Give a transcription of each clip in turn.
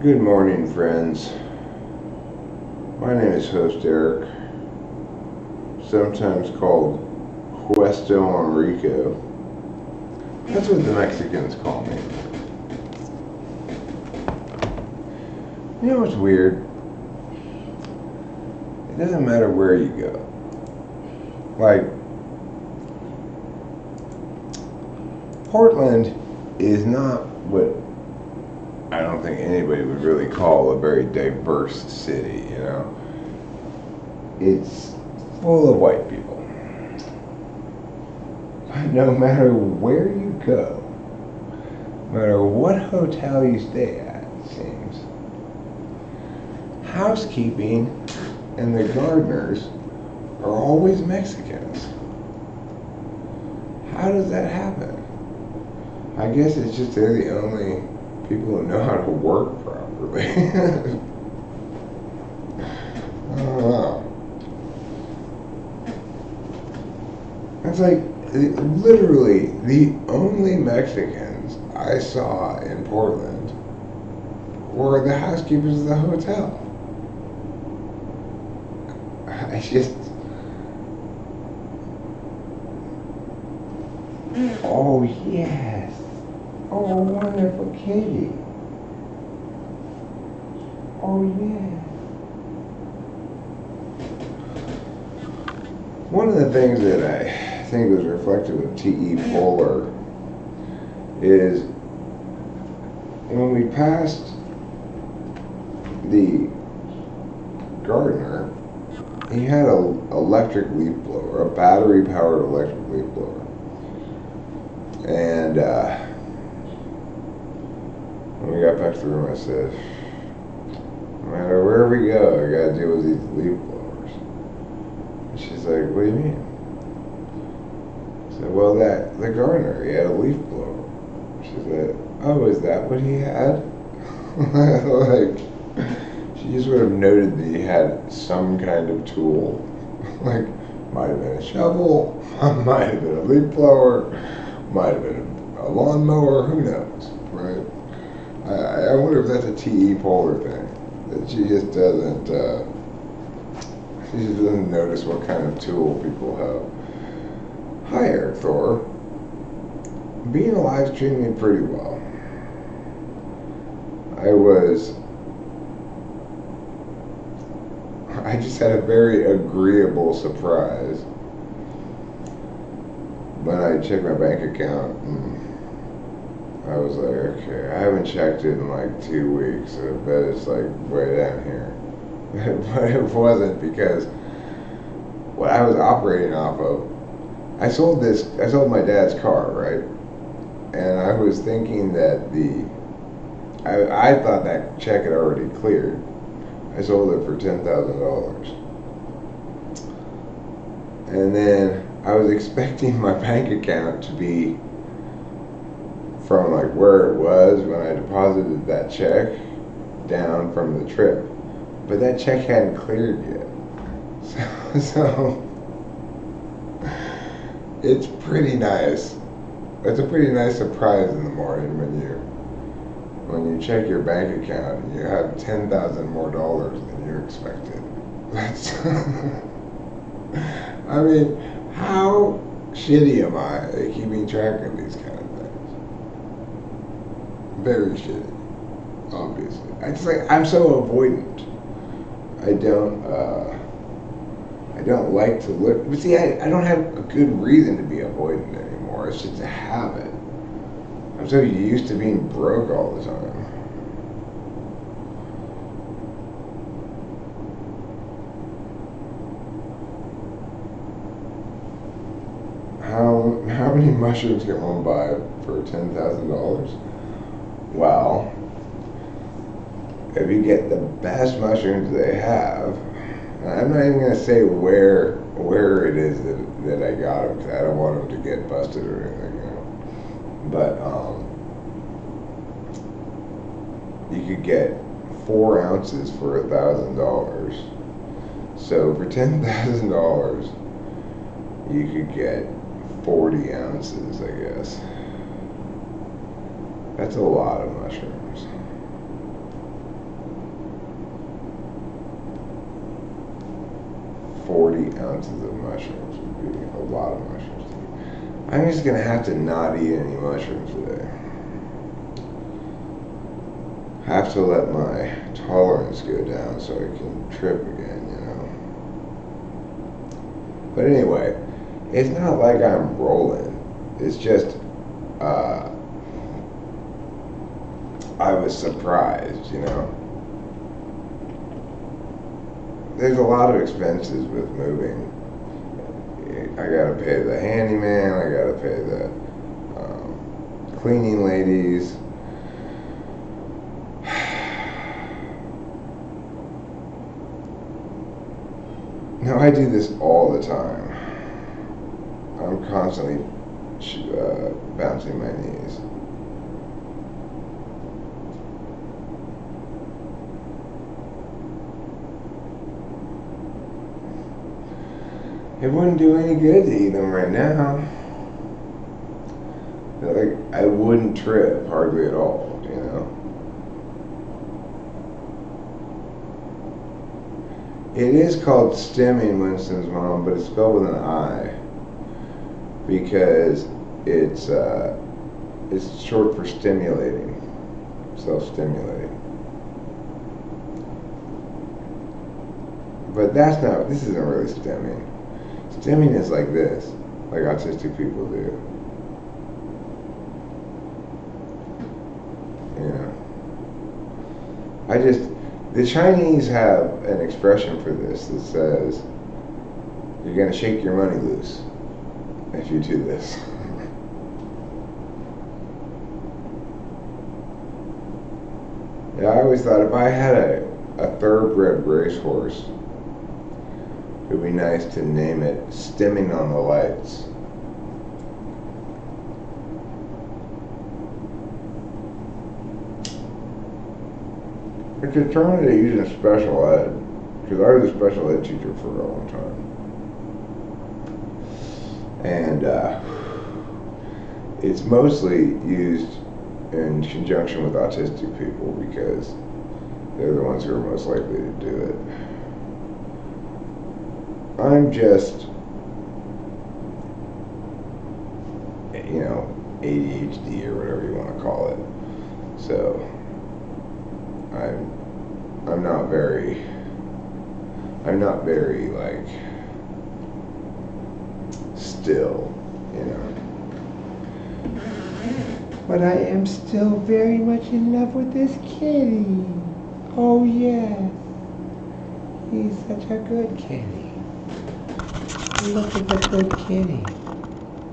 Good morning, friends. My name is Host Eric, sometimes called Puesto Enrico. That's what the Mexicans call me. You know what's weird? It doesn't matter where you go. Like, Portland is not what I don't think anybody would really call a very diverse city, you know. It's full of white people. But no matter where you go, no matter what hotel you stay at, it seems, housekeeping and the gardeners are always Mexicans. How does that happen? I guess it's just they're the only people who know how to work properly. I don't know. It's like literally the only Mexicans I saw in Portland were the housekeepers of the hotel. I just... Oh, yes. Oh, wonderful kitty. Oh, yeah. One of the things that I think was reflective of T.E. Fuller is when we passed the gardener, he had an electric leaf blower, a battery-powered electric leaf blower. And when we got back to the room, I said, no matter where we go, I gotta deal with these leaf blowers. And she's like, what do you mean? I said, well, the gardener, he had a leaf blower. She said, oh, is that what he had? Like, she just would have noted that he had some kind of tool. Like, might have been a shovel, might have been a leaf blower, might have been a lawnmower, who knows, right? I wonder if that's a T.E. Polar thing, that she just doesn't notice what kind of tool people have. Hi, Eric Thor. Being alive treated me pretty well. I just had a very agreeable surprise when I checked my bank account, and I was like, okay, I haven't checked it in like 2 weeks, so I bet it's like way down here. But it wasn't, because what I was operating off of, I sold my dad's car, right? And I was thinking that I thought that check had already cleared. I sold it for $10,000. And then I was expecting my bank account to be from like where it was when I deposited that check down from the trip. But that check hadn't cleared yet. So it's pretty nice. It's a pretty nice surprise in the morning when you check your bank account and you have $10,000 more than you expected. That's I mean, how shitty am I at keeping track of these kind of things? Very shitty, obviously. I'm so avoidant. I don't like to look, but see, I don't have a good reason to be avoidant anymore. It's just a habit. I'm so used to being broke all the time. How many mushrooms can one buy for $10,000? Well, if you get the best mushrooms they have, and I'm not even gonna say where it is that I got them, because I don't want them to get busted or anything, you know. But you could get 4 ounces for $1,000. So for $10,000, you could get 40 ounces, I guess. That's a lot of mushrooms. 40 ounces of mushrooms would be a lot of mushrooms to eat. I'm just going to have to not eat any mushrooms today. Have to let my tolerance go down so I can trip again, you know. But anyway, it's not like I'm rolling. It's just, I was surprised, you know. There's a lot of expenses with moving. I gotta pay the handyman, I gotta pay the cleaning ladies. Now I do this all the time. I'm constantly bouncing my knees. It wouldn't do any good to eat them right now. Like, I wouldn't trip hardly at all, you know. It is called stimming, Winston's mom, but it's spelled with an I because it's short for stimulating, self-stimulating. But this isn't really stimming. Stimming is like this, like autistic people do. You know. The Chinese have an expression for this that says, you're going to shake your money loose if you do this. Yeah, I always thought if I had a thoroughbred racehorse, it would be nice to name it Stimming on the Lights. It's a term they use in special ed, because I was a special ed teacher for a long time. And it's mostly used in conjunction with autistic people because they're the ones who are most likely to do it. I'm just, you know, ADHD or whatever you want to call it. So I'm not very like still, you know. But I am still very much in love with this kitty. Oh yes. He's such a good kitty. Look at the good kitty.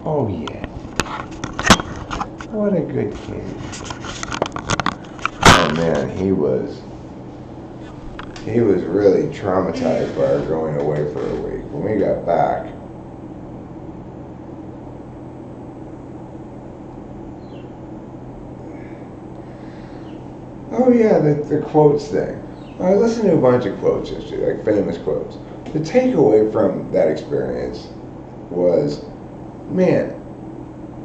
Oh yeah. What a good kitty. Oh man, he was really traumatized by our going away for a week. When we got back, oh yeah, the quotes thing. I listened to a bunch of quotes yesterday, like famous quotes. The takeaway from that experience was, man,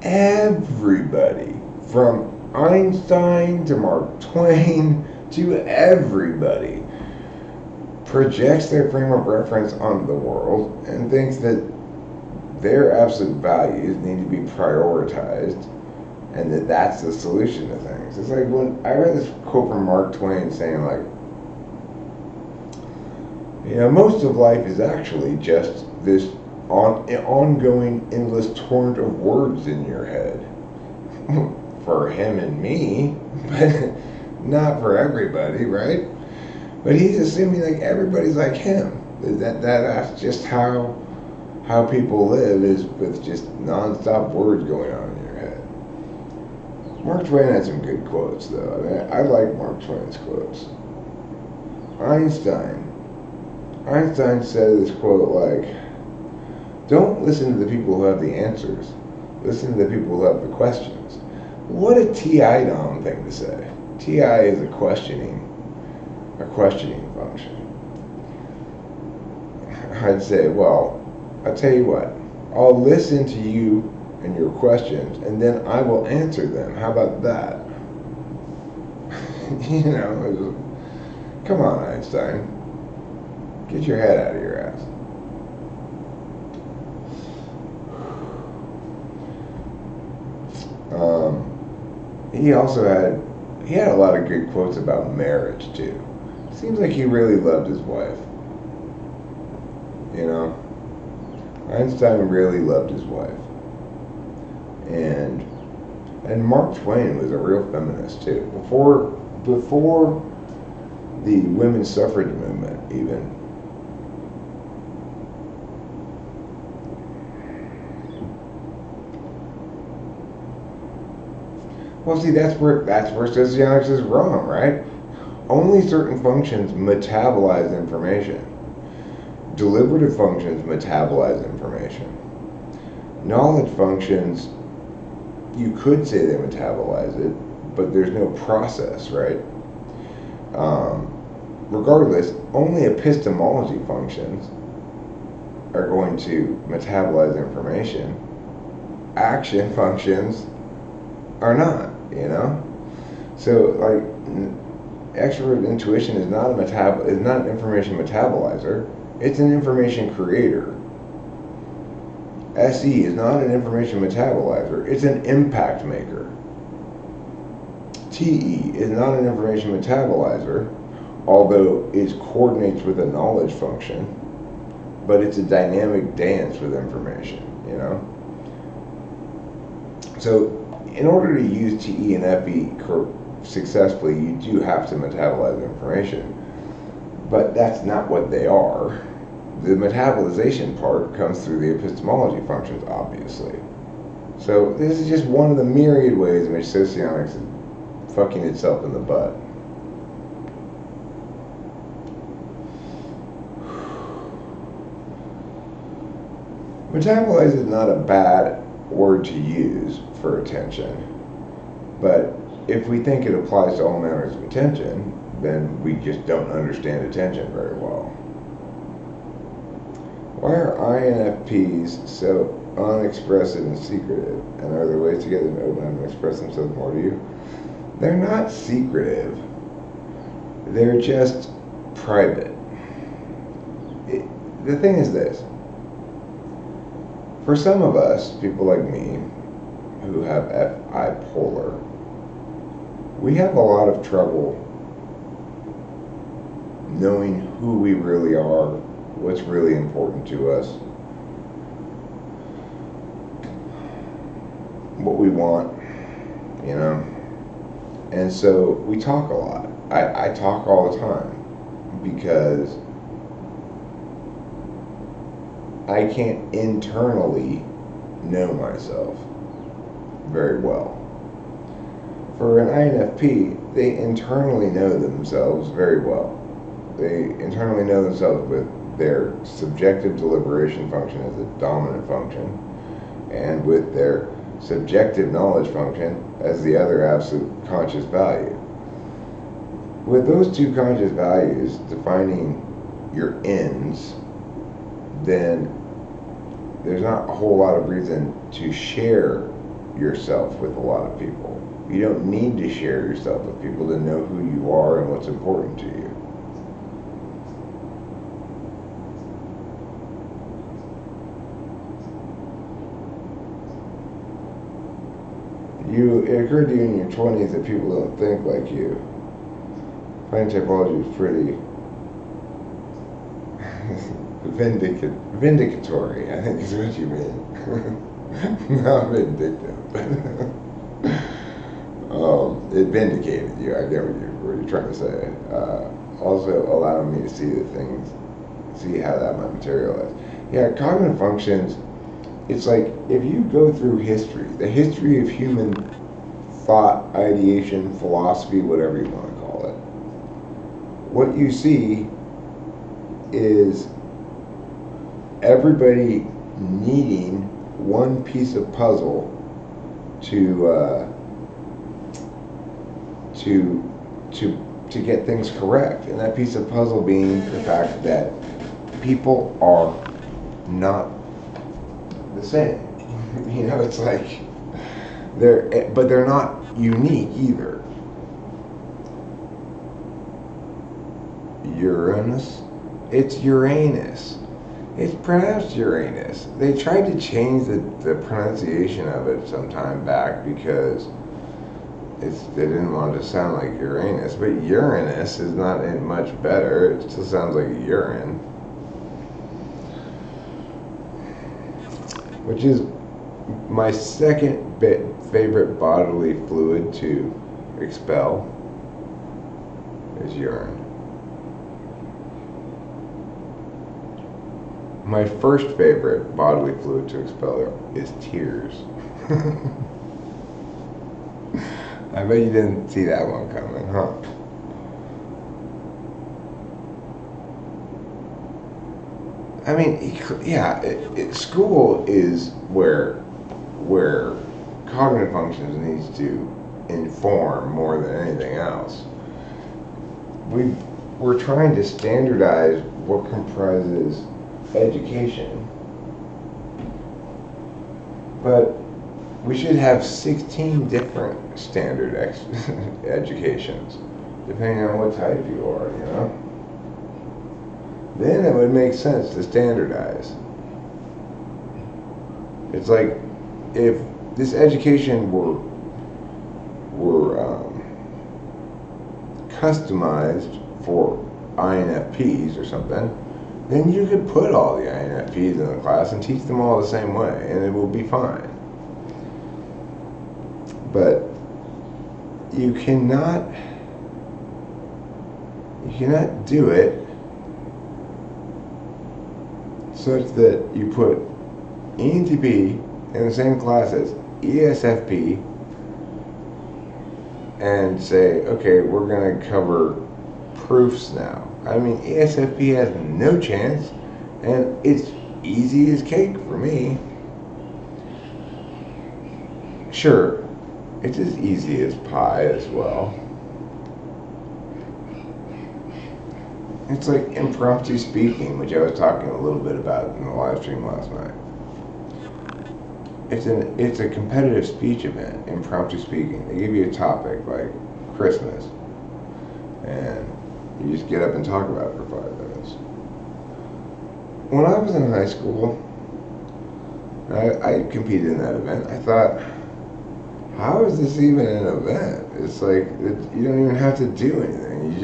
everybody, from Einstein to Mark Twain to everybody, projects their frame of reference onto the world and thinks that their absolute values need to be prioritized and that that's the solution to things. It's like when I read this quote from Mark Twain saying, like, you know, most of life is actually just this ongoing endless torrent of words in your head. For him and me, but not for everybody, right? But he's assuming like everybody's like him. That's just how people live, is with just nonstop words going on in your head. Mark Twain had some good quotes though. I mean, I like Mark Twain's quotes. Einstein said this quote like, don't listen to the people who have the answers. Listen to the people who have the questions. What a TI Dom thing to say. TI is a questioning function. I'd say, well, I'll tell you what, I'll listen to you and your questions, and then I will answer them. How about that? You know, come on, Einstein. Get your head out of your ass. he also had a lot of good quotes about marriage too. Seems like he really loved his wife. You know, Einstein really loved his wife, and Mark Twain was a real feminist too. Before the women's suffrage movement, even. Well, see, that's where ssuarts is wrong, right? Only certain functions metabolize information. Deliberative functions metabolize information. Knowledge functions, you could say they metabolize it, but there's no process, right? Regardless, only epistemology functions are going to metabolize information. Action functions are not, you know? So, like, extrovert intuition is not an information metabolizer, it's an information creator. SE is not an information metabolizer, it's an impact maker. TE is not an information metabolizer, although it coordinates with a knowledge function, but it's a dynamic dance with information, you know? So, in order to use TE and FE successfully, you do have to metabolize information, but that's not what they are. The metabolization part comes through the epistemology functions, obviously. So this is just one of the myriad ways in which socionics is fucking itself in the butt. Metabolize is not a bad word to use for attention, but if we think it applies to all manners of attention, then we just don't understand attention very well. Why are INFPs so unexpressive and secretive? And are there ways to get them to open up and express themselves more to you? They're not secretive. They're just private. The thing is this. For some of us, people like me, who have FI polar, we have a lot of trouble knowing who we really are, what's really important to us, what we want, you know? And so we talk a lot. I talk all the time because I can't internally know myself very well. For an INFP, they internally know themselves very well. They internally know themselves with their subjective deliberation function as a dominant function, and with their subjective knowledge function as the other absolute conscious value. With those two conscious values defining your ends, then there's not a whole lot of reason to share yourself with a lot of people. You don't need to share yourself with people to know who you are and what's important to you. It occurred to you in your 20s that people don't think like you. Plain typology is pretty vindicatory, I think is what you mean. Not vindictive, but it vindicated you. I get what you're trying to say. Also allowing me to see how that might materialize. Yeah, cognitive functions, it's like if you go through history, the history of human thought, ideation, philosophy, whatever you want to call it, what you see is everybody needing one piece of puzzle to get things correct, and that piece of puzzle being the fact that people are not the same. You know, it's like but they're not unique either. Uranus? It's Uranus. It's pronounced Uranus. They tried to change the pronunciation of it some time back because they didn't want it to sound like Uranus, but Uranus is not much better. It still sounds like urine, which is my second favorite bodily fluid to expel is urine. My first favorite bodily fluid to expel is tears. I bet you didn't see that one coming, huh? I mean, yeah, school is where cognitive functions needs to inform more than anything else. We're trying to standardize what comprises education, but we should have 16 different standard educations, depending on what type you are, you know? Then it would make sense to standardize. It's like if this education were customized for INFPs or something, then you could put all the INFPs in the class and teach them all the same way, and it will be fine. But you cannot do it such that you put ENTP in the same class as ESFP and say, okay, we're going to cover proofs now. I mean, ESFP has no chance, and it's easy as cake for me. Sure, it's as easy as pie as well. It's like impromptu speaking, which I was talking a little bit about in the live stream last night. It's a competitive speech event, impromptu speaking. They give you a topic like Christmas, and you just get up and talk about it for 5 minutes. When I was in high school, I competed in that event. I thought, how is this even an event? It's like you don't even have to do anything. You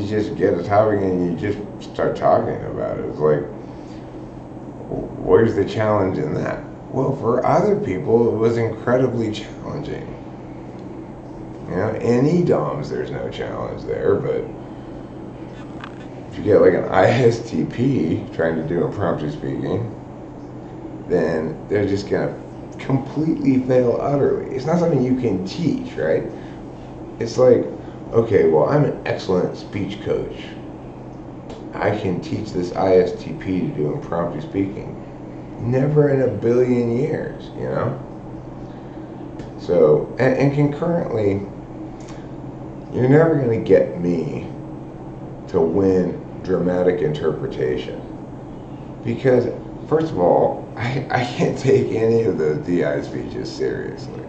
just get a topic and you just start talking about it. It's like, where's the challenge in that? Well, for other people, it was incredibly challenging. You know, in EDOMs, there's no challenge there, but if you get like an ISTP trying to do impromptu speaking, then they're just gonna completely fail utterly. It's not something you can teach, right? It's like, okay, well, I'm an excellent speech coach. I can teach this ISTP to do impromptu speaking. Never in a billion years, you know? So, and concurrently, you're never going to get me to win dramatic interpretation. Because, first of all, I can't take any of the DI speeches seriously.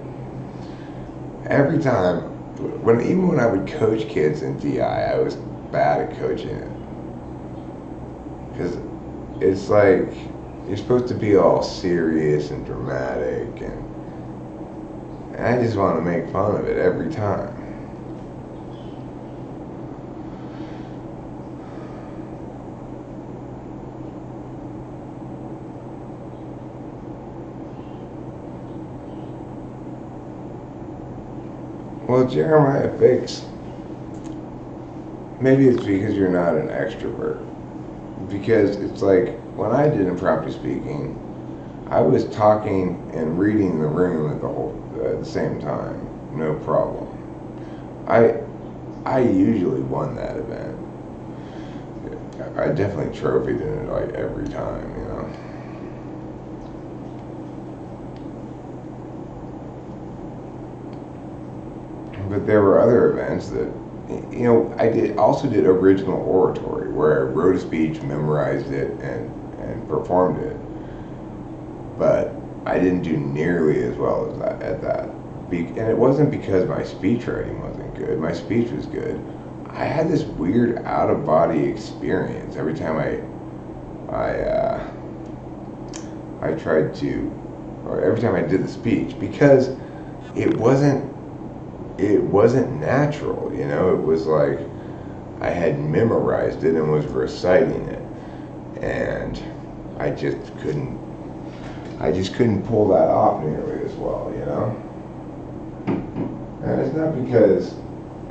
Every time, even when I would coach kids in DI, I was bad at coaching it. Because it's like, you're supposed to be all serious and dramatic, and I just want to make fun of it every time. Well, Jeremiah Fix, maybe it's because you're not an extrovert. Because it's like, when I did impromptu speaking, I was talking and reading the room at the same time, no problem. I usually won that event. I definitely trophied in it like every time, you know. But there were other events that, you know, I also did original oratory, where I wrote a speech, memorized it, and performed it. But I didn't do nearly as well as at that. And it wasn't because my speech writing wasn't good. My speech was good. I had this weird out-of-body experience every time every time I did the speech, because it wasn't natural, you know. It was like I had memorized it and was reciting it, and I just couldn't pull that off nearly as well, you know. And it's not because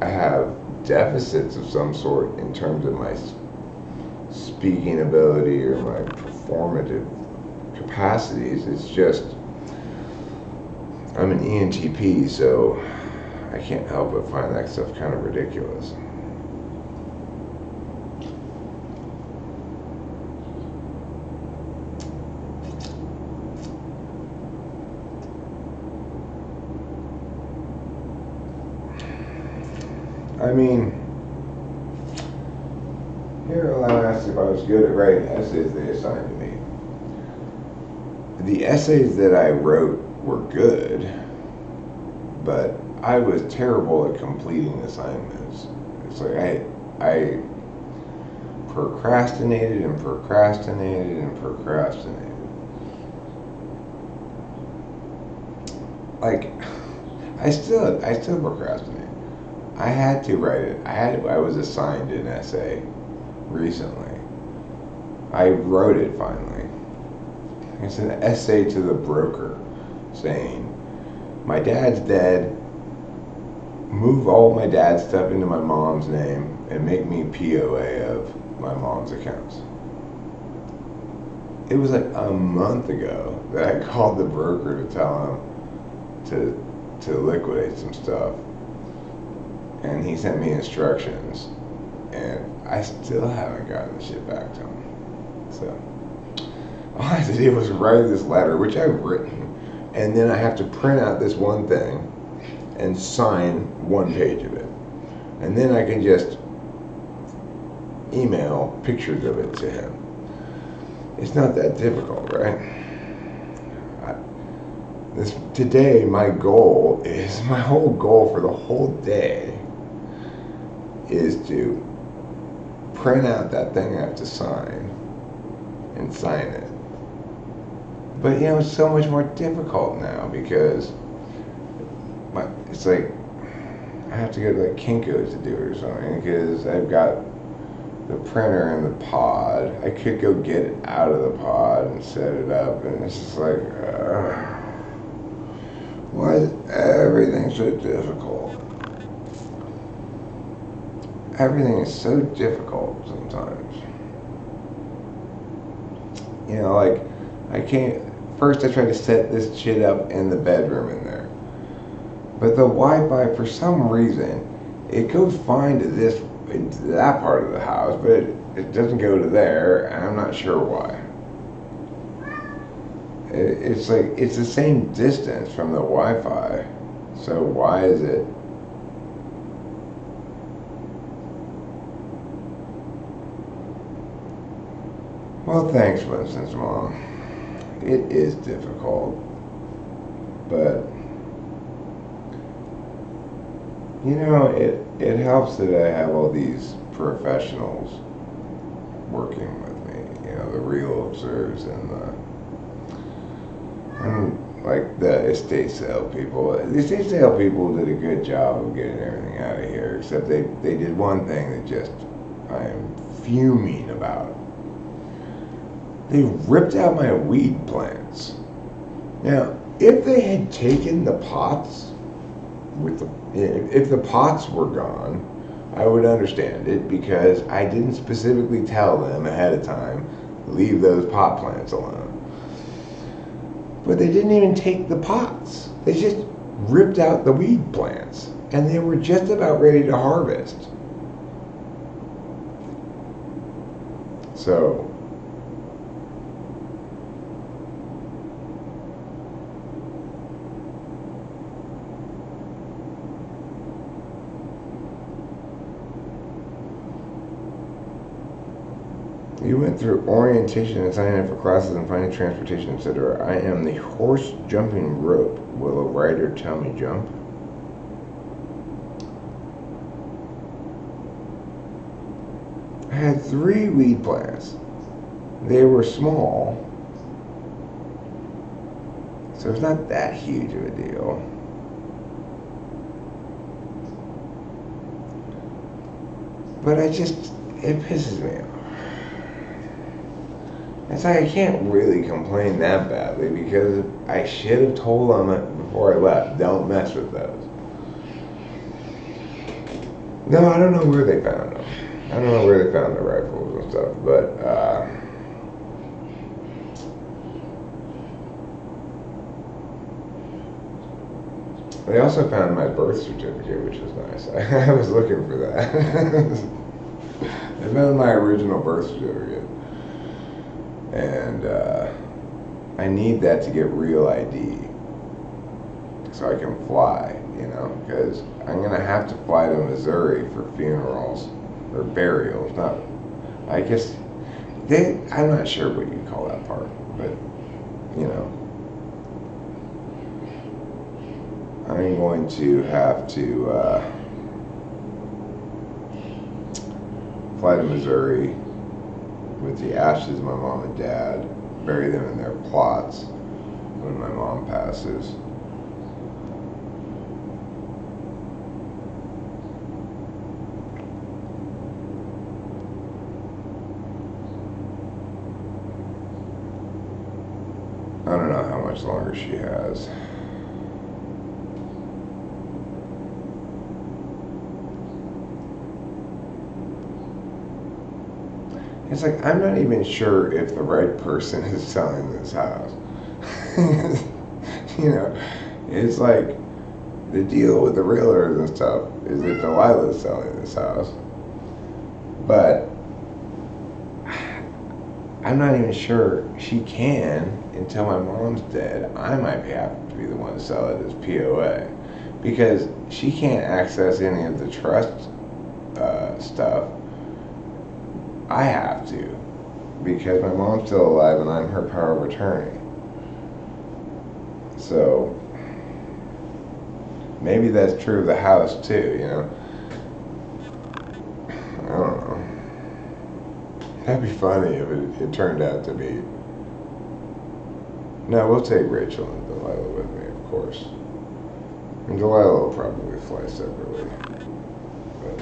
I have deficits of some sort in terms of my speaking ability or my performative capacities. It's just I'm an ENTP, so I can't help but find that stuff kind of ridiculous. I mean, here I asked if I was good at writing essays they assigned to me. The essays that I wrote were good, but I was terrible at completing assignments. It's like I procrastinated and procrastinated and procrastinated. Like, I still procrastinate. I had to write it. I was assigned an essay recently. I wrote it finally. It's an essay to the broker saying, my dad's dead, move all my dad's stuff into my mom's name and make me POA of my mom's accounts. It was like a month ago that I called the broker to tell him to liquidate some stuff. And he sent me instructions, and I still haven't gotten the shit back to him. So all I had to do was write this letter, which I've written, and then I have to print out this one thing and sign one page of it. And then I can just email pictures of it to him. It's not that difficult, right? Today, my whole goal for the whole day is to print out that thing I have to sign and sign it. But you know, it's so much more difficult now because it's like I have to go to like Kinko's to do it or something because I've got the printer in the pod. I could go get it out of the pod and set it up, and it's just like, why is everything so difficult? Everything is so difficult sometimes. You know, like first I tried to set this shit up in the bedroom in there. But the Wi-Fi, for some reason, it goes fine to that part of the house, but it doesn't go to there, and I'm not sure why. It's like, it's the same distance from the Wi-Fi, so why is it? Well, thanks, Winston's mom. It is difficult, but you know, it helps that I have all these professionals working with me. You know, the realtors and like the estate sale people. The estate sale people did a good job of getting everything out of here, except they did one thing that just I am fuming about. They ripped out my weed plants. Now, if they had taken the pots if the pots were gone, I would understand it because I didn't specifically tell them ahead of time, leave those pot plants alone. But they didn't even take the pots. They just ripped out the weed plants, and they were just about ready to harvest. So you went through orientation and signing up for classes and finding transportation, etc. I am the horse jumping rope. Will a rider tell me jump? I had 3 weed plants. They were small, so it's not that huge of a deal. But it pisses me off. It's like I can't really complain that badly because I should have told them it before I left. Don't mess with those. No, I don't know where they found them. I don't know where they found the rifles and stuff, but they also found my birth certificate, which was nice. I was looking for that. They found my original birth certificate. And I need that to get real ID so I can fly, because I'm going to have to fly to Missouri for funerals or burials. I guess, I'm not sure what you call that part, but, I'm going to have to fly to Missouri with the ashes of my mom and dad, bury them in their plots when my mom passes. I don't know how much longer she has. It's like, I'm not even sure if the right person is selling this house. It's like the deal with the realtors and stuff is that Delilah's selling this house. But I'm not even sure she can until my mom's dead. I might have to be the one to sell it as POA because she can't access any of the trust stuff. I have to, because my mom's still alive and I'm her power of attorney. So, maybe that's true of the house too, I don't know. That'd be funny if it turned out to be. No, we'll take Rachel and Delilah with me, of course. And Delilah will probably fly separately. But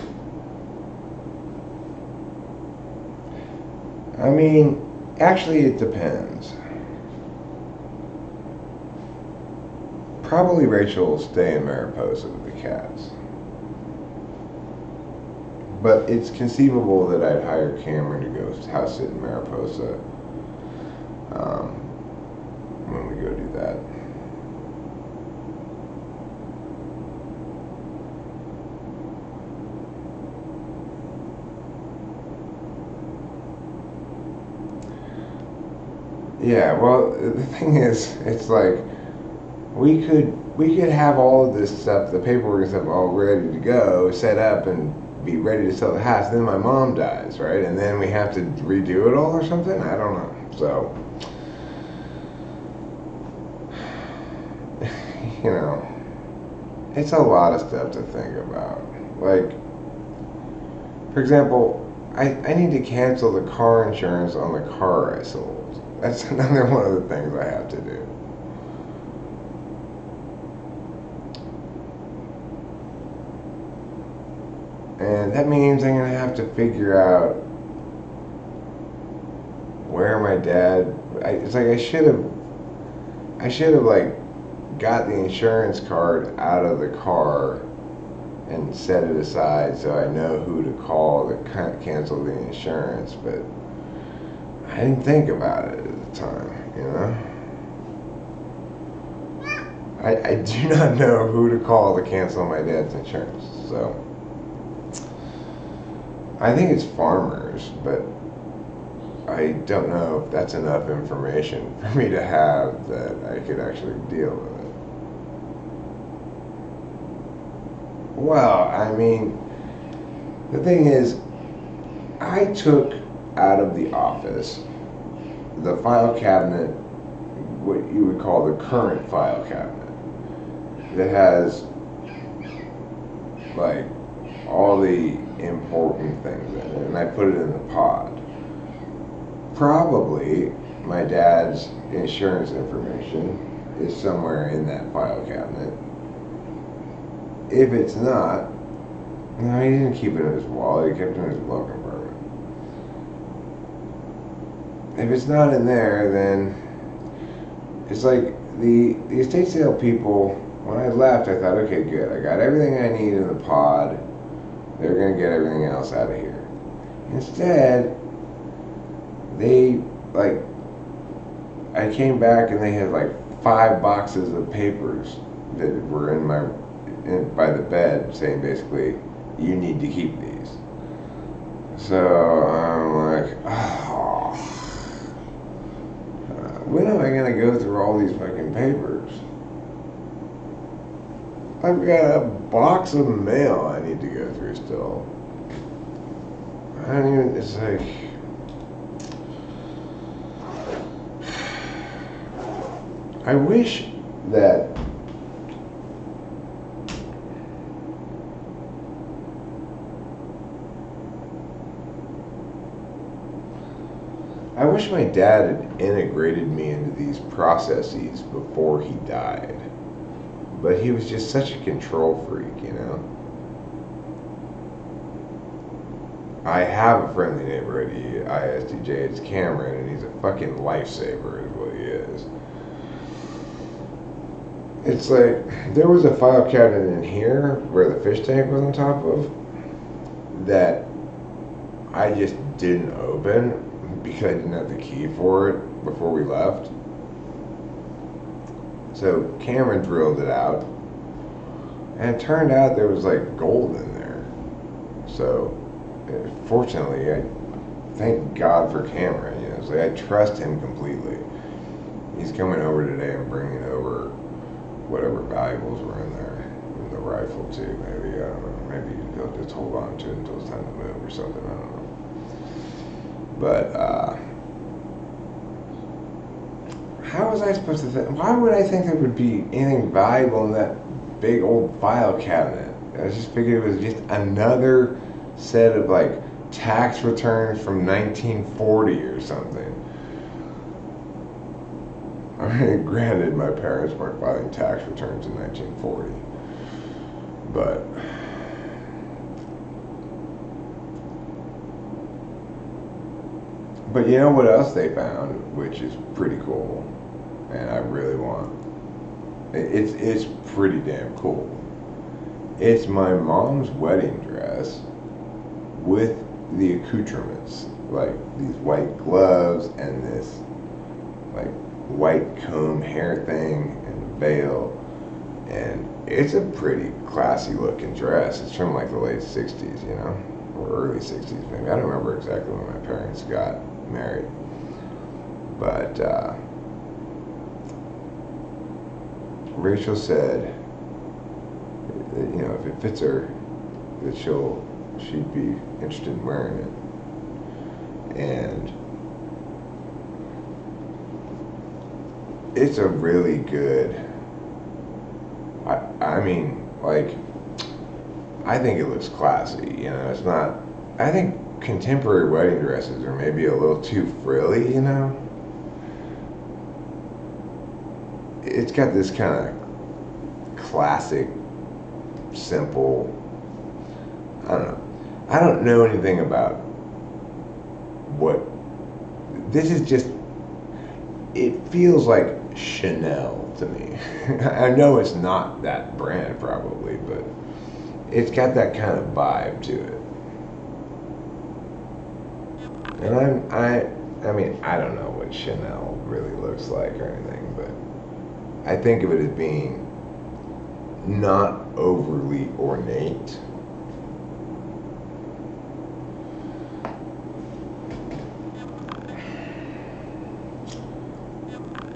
I mean, actually it depends. Probably Rachel will stay in Mariposa with the cats. But it's conceivable that I'd hire Cameron to go house sit in Mariposa when we go do that. Yeah, well, the thing is, it's like we could have all of this stuff, the paperwork and stuff, all ready to go, set up, and be ready to sell the house. Then my mom dies, right? And then we have to redo it all or something. I don't know. So, it's a lot of stuff to think about. Like, for example, I need to cancel the car insurance on the car I sold. That's another one of the things I have to do. And that means I'm going to have to figure out where my dad... It's like I should have like got the insurance card out of the car and set it aside so I know who to call to cancel the insurance, but I didn't think about it at the time, I do not know who to call to cancel my dad's insurance, so I think it's Farmers, but I don't know if that's enough information for me to have that I could actually deal with it. Well, I mean, the thing is, I took out of the office the file cabinet, what you would call the current file cabinet, that has like all the important things in it, and I put it in the pod. Probably my dad's insurance information is somewhere in that file cabinet. If it's not, No, he didn't keep it in his wallet. He kept it in his glove compartment. If it's not in there, then it's like the estate sale people. When I left, I thought, okay, good. I got everything I need in the pod. They're gonna get everything else out of here. Instead, they like. I came back and they had like 5 boxes of papers that were by the bed, saying basically, you need to keep these. So I'm like, oh, when am I gonna go through all these fucking papers? I've got a box of mail I need to go through still. I don't even, it's like, I wish that I wish my dad had integrated me into these processes before he died. But he was just such a control freak, you know? I have a friendly neighborhood at ISTJ, it's Cameron, and he's a fucking lifesaver is what he is. It's like, there was a file cabinet in here where the fish tank was on top of that I just didn't open because I didn't have the key for it before we left. So Cameron drilled it out, and it turned out there was like gold in there. So fortunately, I thank God for Cameron. You know, it's like I trust him completely. He's coming over today and bringing over whatever valuables were in there, and the rifle too. Maybe I don't know. Maybe he'll just hold on to it until it's time to move or something. I don't know. But how was I supposed to think? Why would I think there would be anything valuable in that big old file cabinet? I just figured it was just another set of like tax returns from 1940 or something. I mean, granted, my parents weren't filing tax returns in 1940, but you know what else they found, which is pretty cool, and I really want. It's pretty damn cool. It's my mom's wedding dress with the accoutrements, like these white gloves and this like white comb hair thing and a veil, and it's a pretty classy looking dress. It's from like the late 60s, you know, or early 60s maybe. I don't remember exactly when my parents got married, but Rachel said that, you know, if it fits her, that she'd be interested in wearing it. And it's a really good, I mean, like, I think it looks classy, you know, it's not, I think contemporary wedding dresses are maybe a little too frilly, you know? It's got this kind of classic, simple, I don't know. I don't know anything about what, this is just, it feels like Chanel to me. I know it's not that brand probably, but it's got that kind of vibe to it. And I mean, I don't know what Chanel really looks like or anything, but I think of it as being not overly ornate.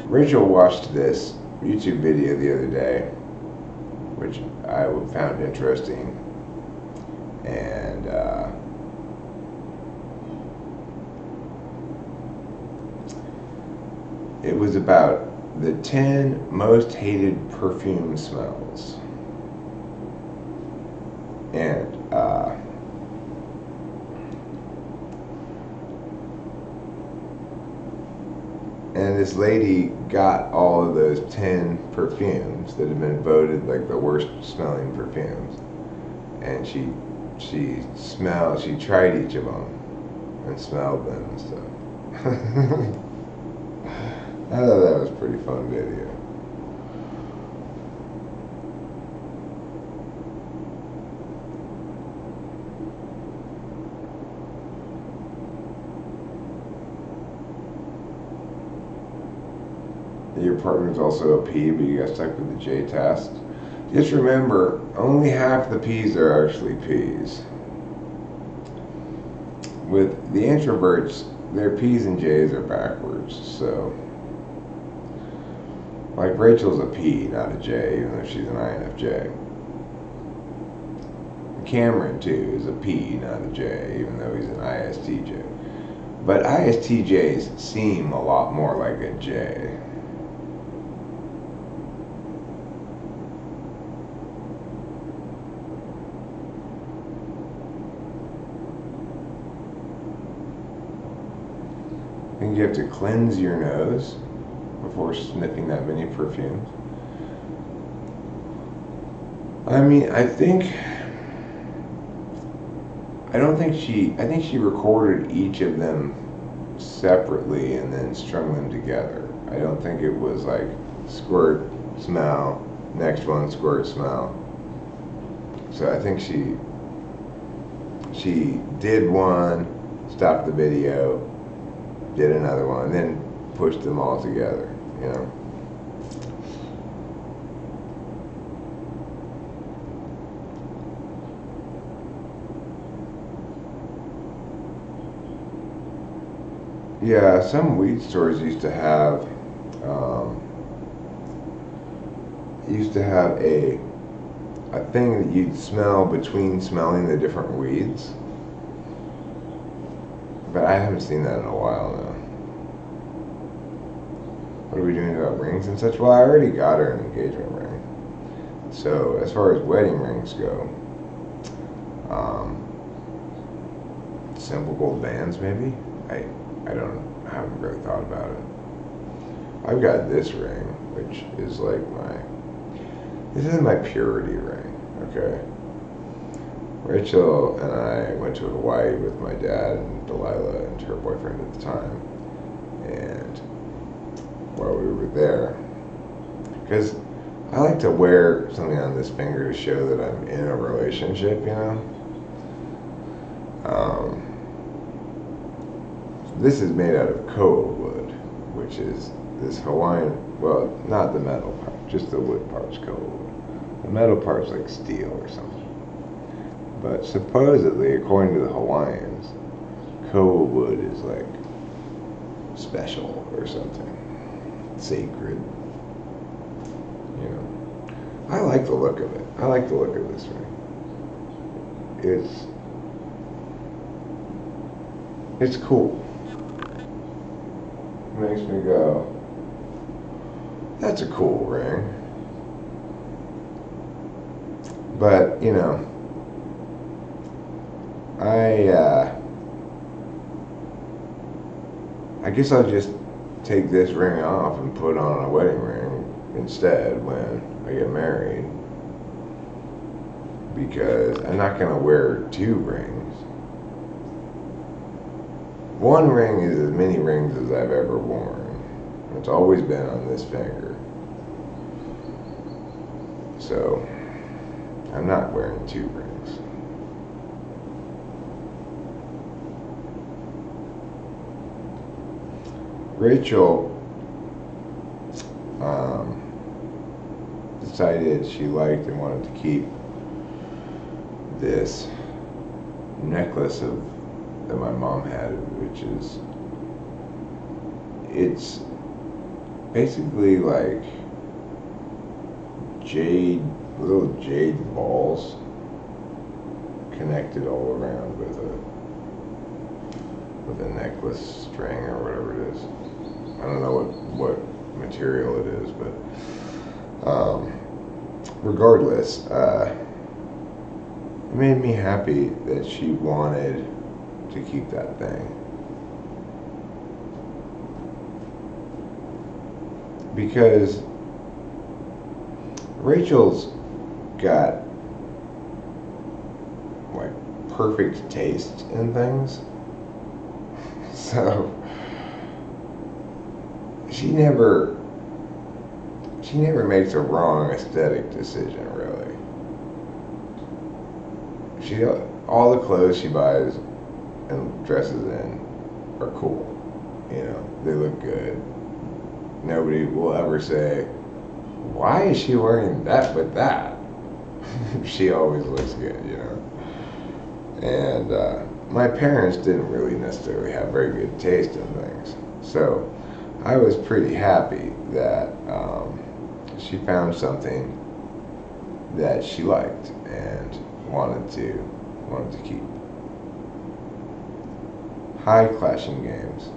Rachel watched this YouTube video the other day, which I found interesting, and it was about the 10 most hated perfume smells. And this lady got all of those 10 perfumes that had been voted like the worst smelling perfumes, and she she tried each of them and smelled them and stuff. I thought that was a pretty fun video. Your partner's also a P, but you got stuck with the J test. Just remember, only half the P's are actually P's. With the introverts, their P's and J's are backwards, so like Rachel's a P, not a J, even though she's an INFJ. Cameron, too, is a P, not a J, even though he's an ISTJ. But ISTJs seem a lot more like a J. I think you have to cleanse your nose before sniffing that many perfumes. I mean, I think she recorded each of them separately and then strung them together. I don't think it was like squirt, smell, next one, squirt, smell. So I think she did one, stopped the video, did another one, then pushed them all together, you know. Yeah, some weed stores used to have a thing that you'd smell between smelling the different weeds. But I haven't seen that in a while now. What are we doing about rings and such? Well, I already got her an engagement ring. So as far as wedding rings go, simple gold bands maybe? I haven't really thought about it. I've got this ring, which is like this is my purity ring, okay? Rachel and I went to Hawaii with my dad and Delilah and her boyfriend at the time. And while we were there, because I like to wear something on this finger to show that I'm in a relationship, you know? This is made out of koa wood, which is this Hawaiian, well, not the metal part, just the wood part's koa wood. The metal part's like steel or something. But supposedly, according to the Hawaiians, koa wood is like special or something, sacred. You know, I like the look of it. I like the look of this ring. It's cool. Makes me go, that's a cool ring. But, you know, I guess I'll just take this ring off and put on a wedding ring instead when I get married, because I'm not going to wear two rings. One ring is as many rings as I've ever worn. It's always been on this finger. So, I'm not wearing two rings. Rachel decided she liked and wanted to keep this necklace that my mom had, which is, it's basically like little jade balls connected all around with a necklace string or whatever it is. I don't know what material it is, but regardless, it made me happy that she wanted to keep that thing, because Rachel's got like perfect taste in things. So she never makes a wrong aesthetic decision, really. All the clothes she buys and dresses in are cool. You know, they look good. Nobody will ever say, why is she wearing that with that? She always looks good, you know. And my parents didn't really necessarily have very good taste in things. So I was pretty happy that she found something that she liked and wanted to keep. Hi, Clashing Games.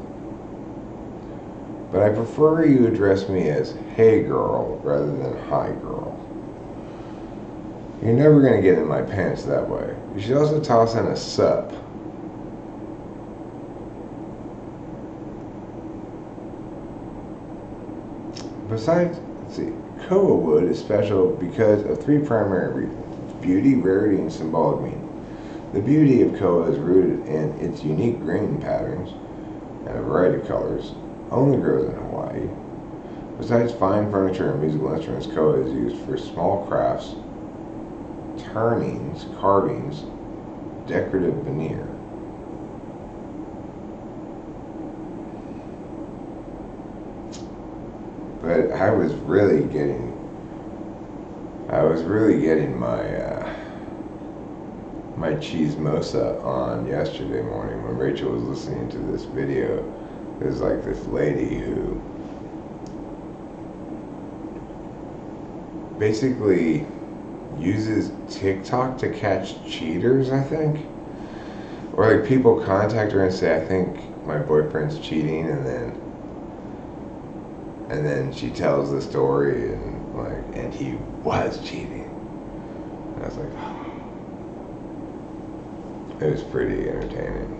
But I prefer you address me as hey girl rather than hi girl. You're never going to get in my pants that way. You should also toss in a sup. Besides, let's see, koa wood is special because of three primary reasons: beauty, rarity, and symbolic meaning. The beauty of koa is rooted in its unique grain patterns and a variety of colors. Only grows in Hawaii. Besides fine furniture and musical instruments, koa is used for small crafts, turnings, carvings, decorative veneer. But I was really getting my chismosa on yesterday morning when Rachel was listening to this video. There's like this lady who basically uses TikTok to catch cheaters, I think. Or like people contact her and say, I think my boyfriend's cheating, and then she tells the story and he was cheating. And I was like, oh. It was pretty entertaining.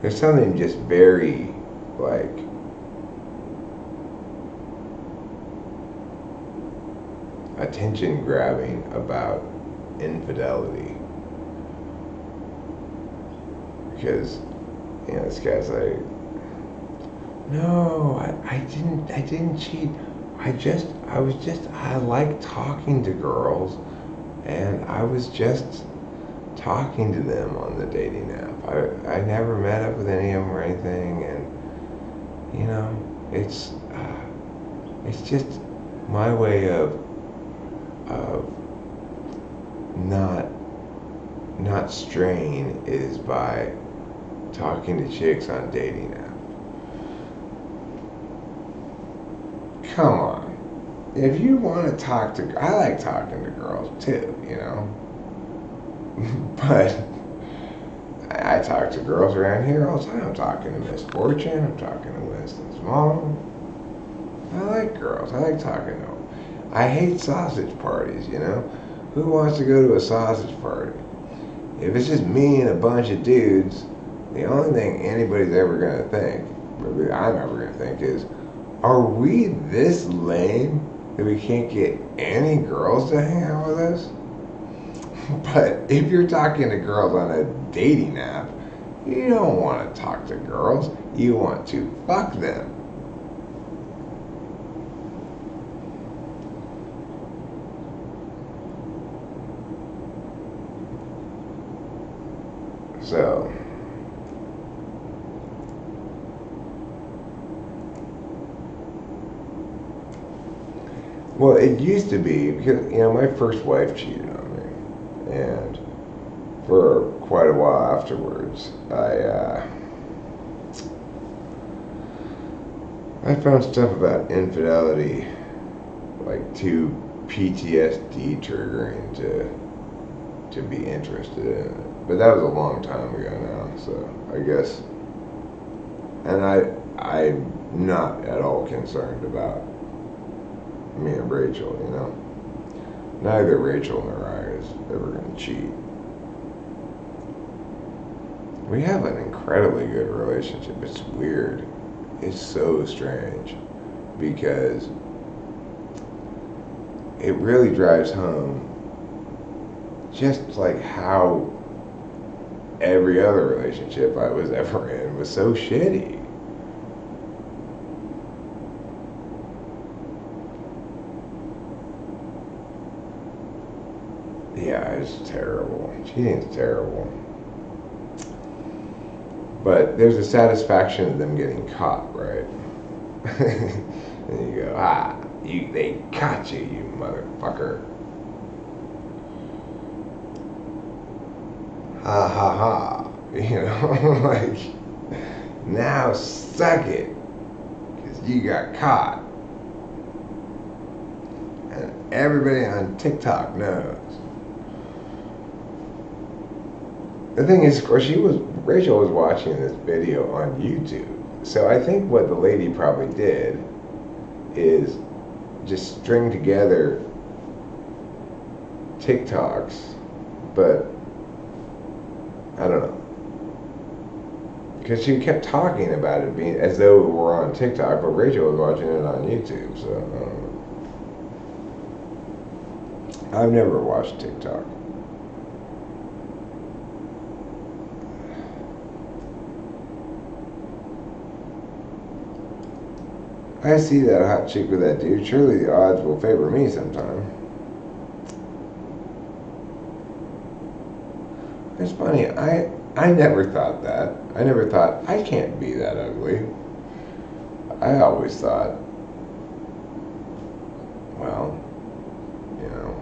There's something just very, like, attention grabbing about infidelity. Because, you know, this guy's like, no, I didn't cheat. I like talking to girls, and I was just talking to them on the dating app. I never met up with any of them or anything, and you know, it's just my way of not straying is by talking to chicks on dating app. Come on. If you want to talk to, I like talking to girls too, you know. But I talk to girls around here all the time. I'm talking to Miss Fortune. I'm talking to Winston's mom. I like girls. I like talking to them. I hate sausage parties, you know. Who wants to go to a sausage party? If it's just me and a bunch of dudes, the only thing anybody's ever going to think, maybe I'm ever going to think, is, are we this lame that we can't get any girls to hang out with us? But if you're talking to girls on a dating app, you don't want to talk to girls. You want to fuck them. So, well, it used to be, because, you know, my first wife cheated on me, and for quite a while afterwards, I found stuff about infidelity like too PTSD triggering to be interested in it. But that was a long time ago now, so I guess, and I'm not at all concerned about me and Rachel, you know. Neither Rachel nor I is ever going to cheat. We have an incredibly good relationship. It's weird. It's so strange because it really drives home just like how every other relationship I was ever in was so shitty. Yeah, it's terrible. Cheating's terrible. But there's a satisfaction of them getting caught, right? And you go, they caught you, you motherfucker. Ha ha ha. You know, like, now suck it, because you got caught. And everybody on TikTok knows. The thing is, of course, Rachel was watching this video on YouTube. So I think what the lady probably did is just string together TikToks, but I don't know. Because she kept talking about it being as though it were on TikTok, but Rachel was watching it on YouTube, so I don't know. I've never watched TikTok. I see that hot chick with that dude. Surely the odds will favor me sometime. It's funny, I never thought that. I never thought, I can't be that ugly. I always thought, well, you know,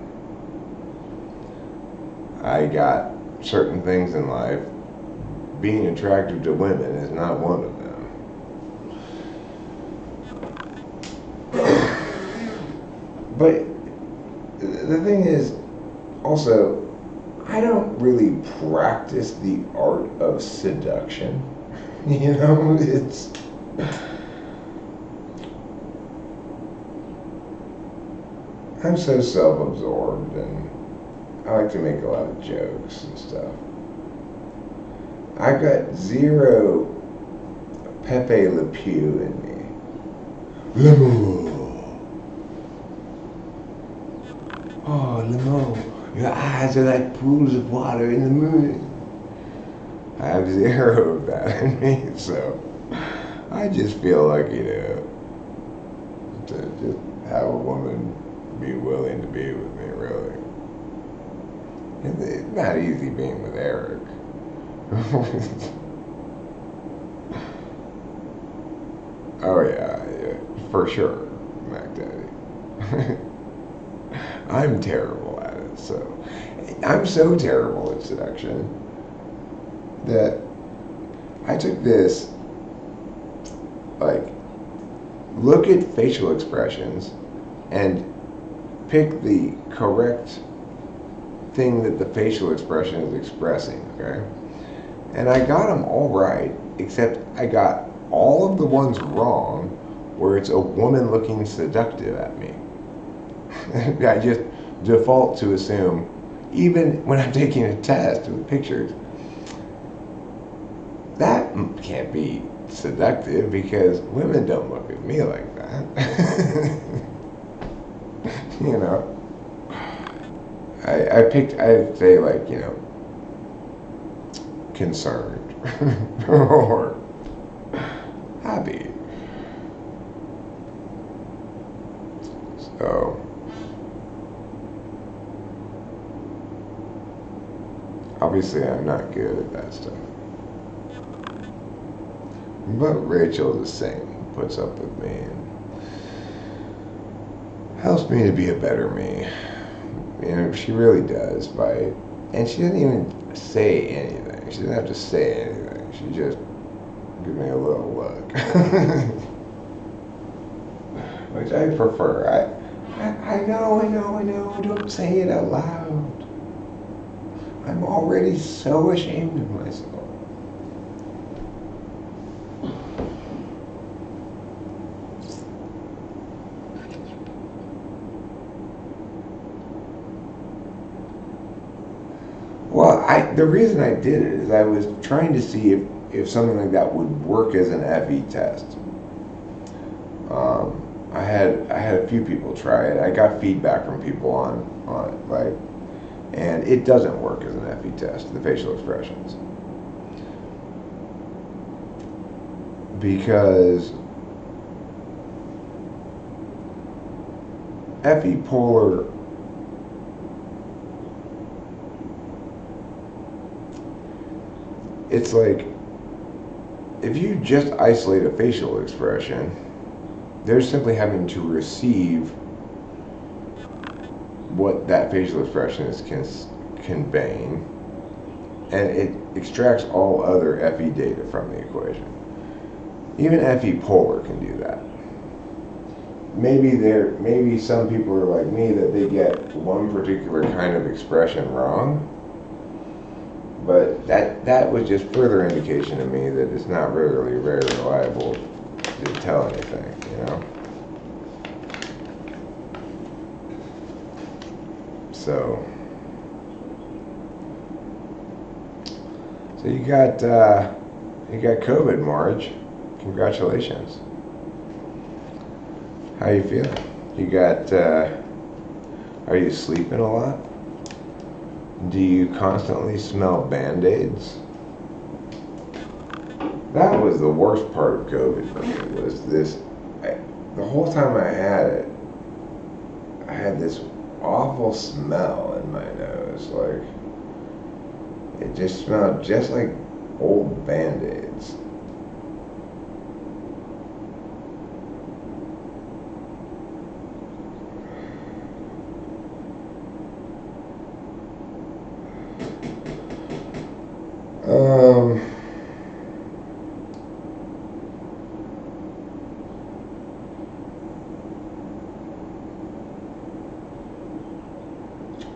I got certain things in life. Being attractive to women is not one of them. But the thing is, also, I don't really practice the art of seduction. You know, it's... I'm so self-absorbed, and I like to make a lot of jokes and stuff. I've got zero Pepe Le Pew in me. L'amour. Oh, L'amour, your eyes are like pools of water in the moon. I have zero of that in me, so I just feel like, you know, to just have a woman be willing to be with me, really. It's not easy being with Eric. Oh yeah, for sure, Mac Daddy. I'm terrible at it, so I'm so terrible at seduction that I took this, like, look at facial expressions and pick the correct thing that the facial expression is expressing, okay? And I got them all right, except I got all of the ones wrong where it's a woman looking seductive at me. I just default to assume, even when I'm taking a test with pictures, that can't be seductive because women don't look at me like that. You know, I'd say, like, you know, concerned or happy. So obviously I'm not good at that stuff. But Rachel's the same, puts up with me and helps me to be a better me. You know, she really does. And she doesn't even say anything. She doesn't have to say anything. She just gives me a little look. Which I prefer. I know. Don't say it out loud. I'm already so ashamed of myself. Well, the reason I did it is I was trying to see if something like that would work as an FE test. I had a few people try it. I got feedback from people on it, like, and it doesn't work as an FE test, the facial expressions, because FE polar it's like if you just isolate a facial expression, they're simply having to receive what that facial expression is conveying, and it extracts all other FE data from the equation. Even FE polar can do that. Maybe some people are like me, that they get one particular kind of expression wrong, but that was just further indication to me that it's not really very reliable to tell anything, you know. So you got COVID, Marge. Congratulations. How you feeling? You got, are you sleeping a lot? Do you constantly smell Band-Aids? That was the worst part of COVID for me, was this, the whole time I had this awful smell in my nose, like, it just smelled just like old Band-Aids.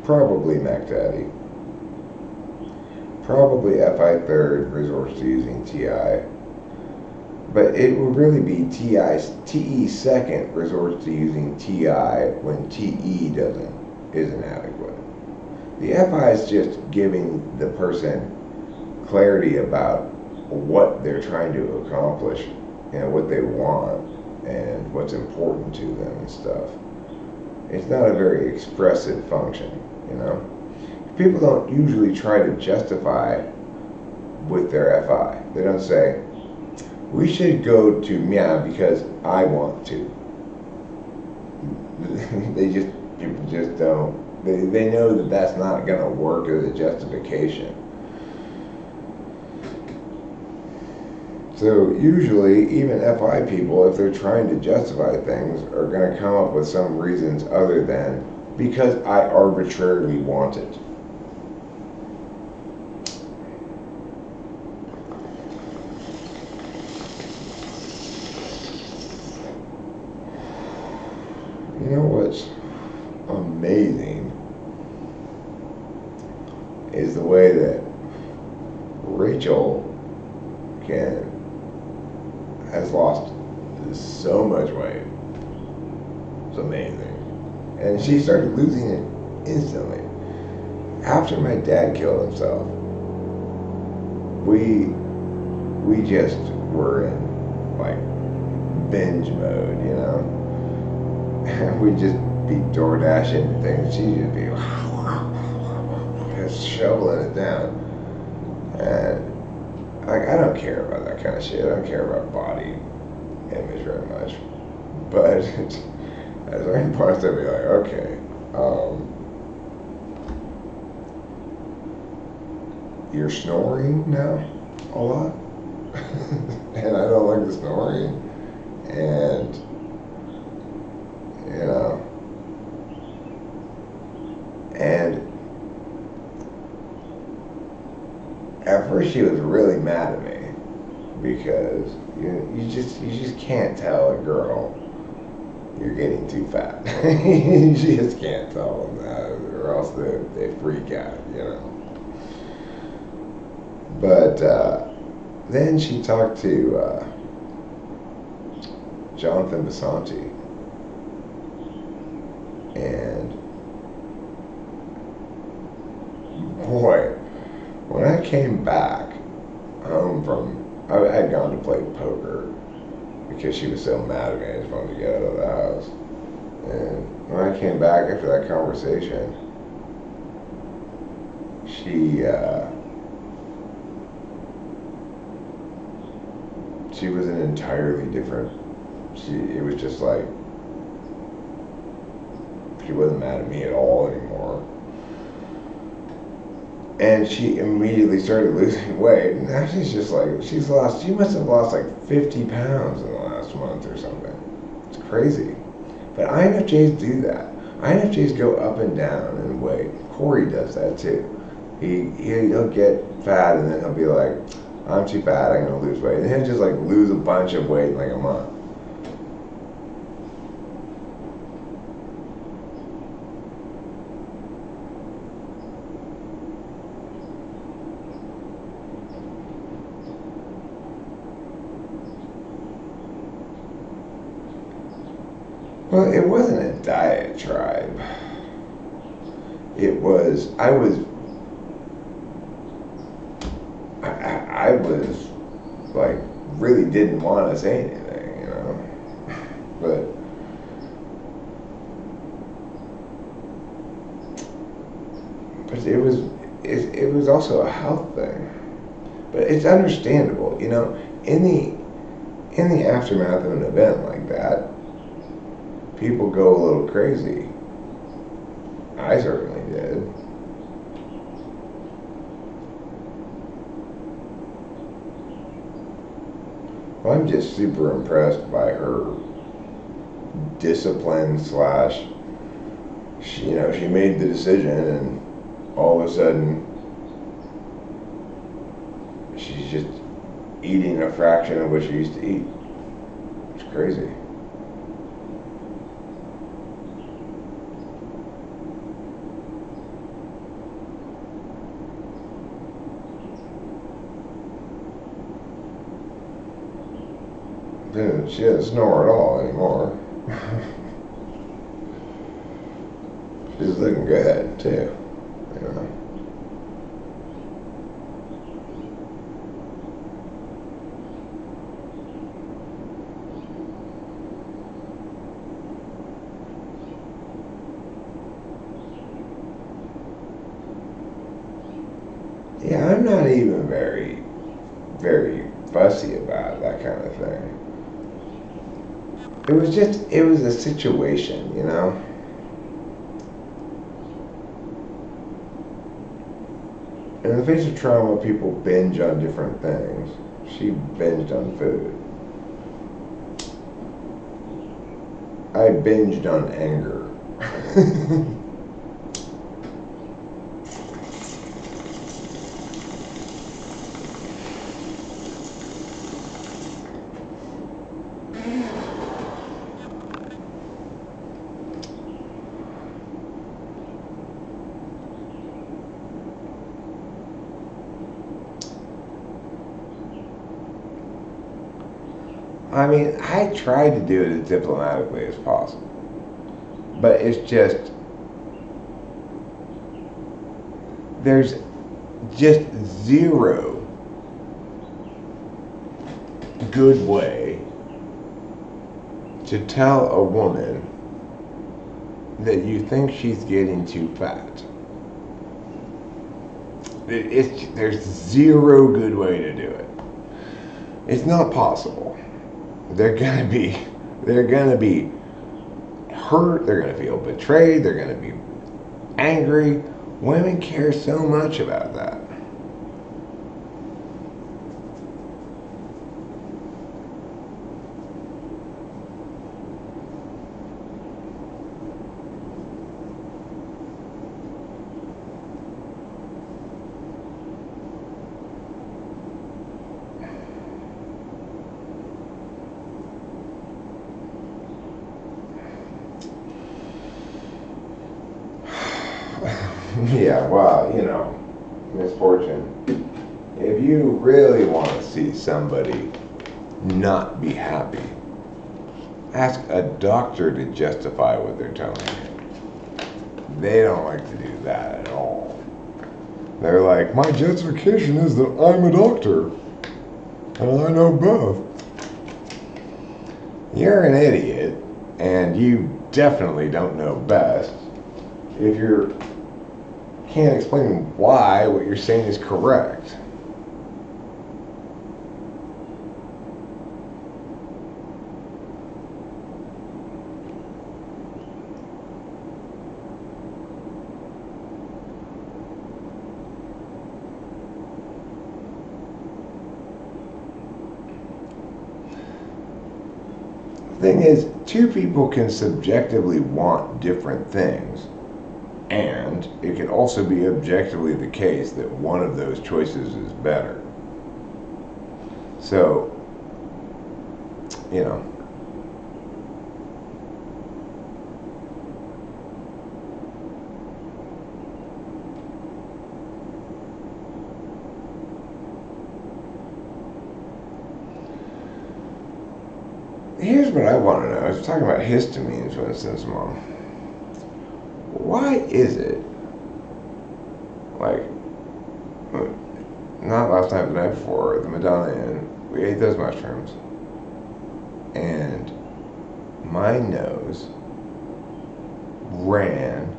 Probably MacDaddy. Probably FI third resorts to using TI. But it would really be TE second resorts to using TI when TE isn't adequate. The FI is just giving the person clarity about what they're trying to accomplish and what they want and what's important to them and stuff. It's not a very expressive function, you know. People don't usually try to justify with their FI. They don't say, we should go to Mia because I want to. People just don't. They know that that's not going to work as a justification. So usually, even FI people, if they're trying to justify things, are going to come up with some reasons other than, because I arbitrarily want it. You know what's amazing is the way that Rachel has lost so much weight. It's amazing. And she started losing it instantly. After my dad killed himself, we just were in like binge mode, you know. We'd just be DoorDash into things. She'd just be just shoveling it down. And like, I don't care about that kind of shit. I don't care about body image very much. But at certain parts, I'd be like, okay, you're snoring now a lot, and I don't like the snoring, and you know, and at first she was really mad at me because you just can't tell a girl you're getting too fat. You just can't tell them that, or else they freak out, you know. But then she talked to Jonathan Basanti, and boy, when I came back home I had gone to play poker because she was so mad at me. I just wanted to get out of the house. was. And when I came back after that conversation, she was an entirely different. It was just like she wasn't mad at me at all anymore. And she immediately started losing weight. And now she's just like, she must have lost like 50 pounds in the last month or something. It's crazy. But INFJs do that. INFJs go up and down in weight. Corey does that too. He'll get fat and then he'll be like, I'm too fat, I'm going to lose weight. And he'll just like lose a bunch of weight in like a month. Well, it wasn't a diatribe. I was like, really didn't want to say anything, you know? But it was also a health thing. But it's understandable, you know, in the aftermath of an event like that, people go a little crazy. I certainly did. Well, I'm just super impressed by her discipline / she made the decision and all of a sudden she's just eating a fraction of what she used to eat. It's crazy. She doesn't snore at all anymore. She's looking good too, you know. Yeah, I'm not even very, very fussy about that kind of thing. It was a situation, you know? In the face of trauma, people binge on different things. She binged on food. I binged on anger. I mean, I tried to do it as diplomatically as possible. But it's just, there's just zero good way to tell a woman that you think she's getting too fat. There's zero good way to do it. It's not possible. They're gonna be hurt, they're gonna feel betrayed, they're gonna be angry. Women care so much about that. Yeah, well, misfortune. If you really want to see somebody not be happy, ask a doctor to justify what they're telling you. They don't like to do that at all. They're like, my justification is that I'm a doctor, and I know both. You're an idiot, and you definitely don't know best if you can't explain why what you're saying is correct. The thing is, two people can subjectively want different things, and it can also be objectively the case that one of those choices is better. So, you know, here's what I want to know. I was talking about histamines, for instance, Mom. Why is it, like, not last night, but the night before, the Madonna Inn, we ate those mushrooms, and my nose ran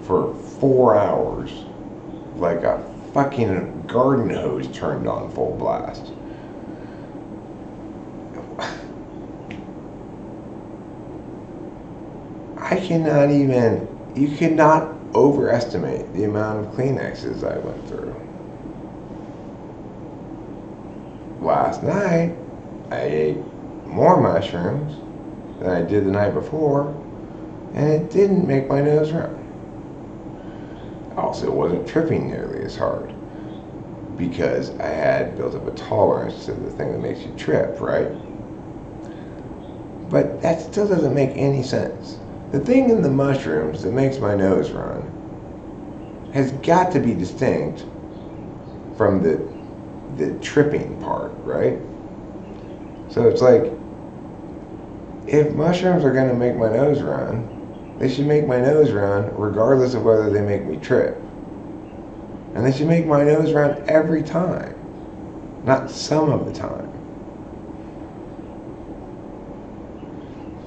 for 4 hours like a fucking garden hose turned on full blast. You cannot overestimate the amount of Kleenexes I went through. Last night, I ate more mushrooms than I did the night before, and it didn't make my nose run. Also, wasn't tripping nearly as hard because I had built up a tolerance to the thing that makes you trip, right? But that still doesn't make any sense. The thing in the mushrooms that makes my nose run has got to be distinct from the tripping part, right? So it's like, if mushrooms are going to make my nose run, they should make my nose run regardless of whether they make me trip. And they should make my nose run every time, not some of the time.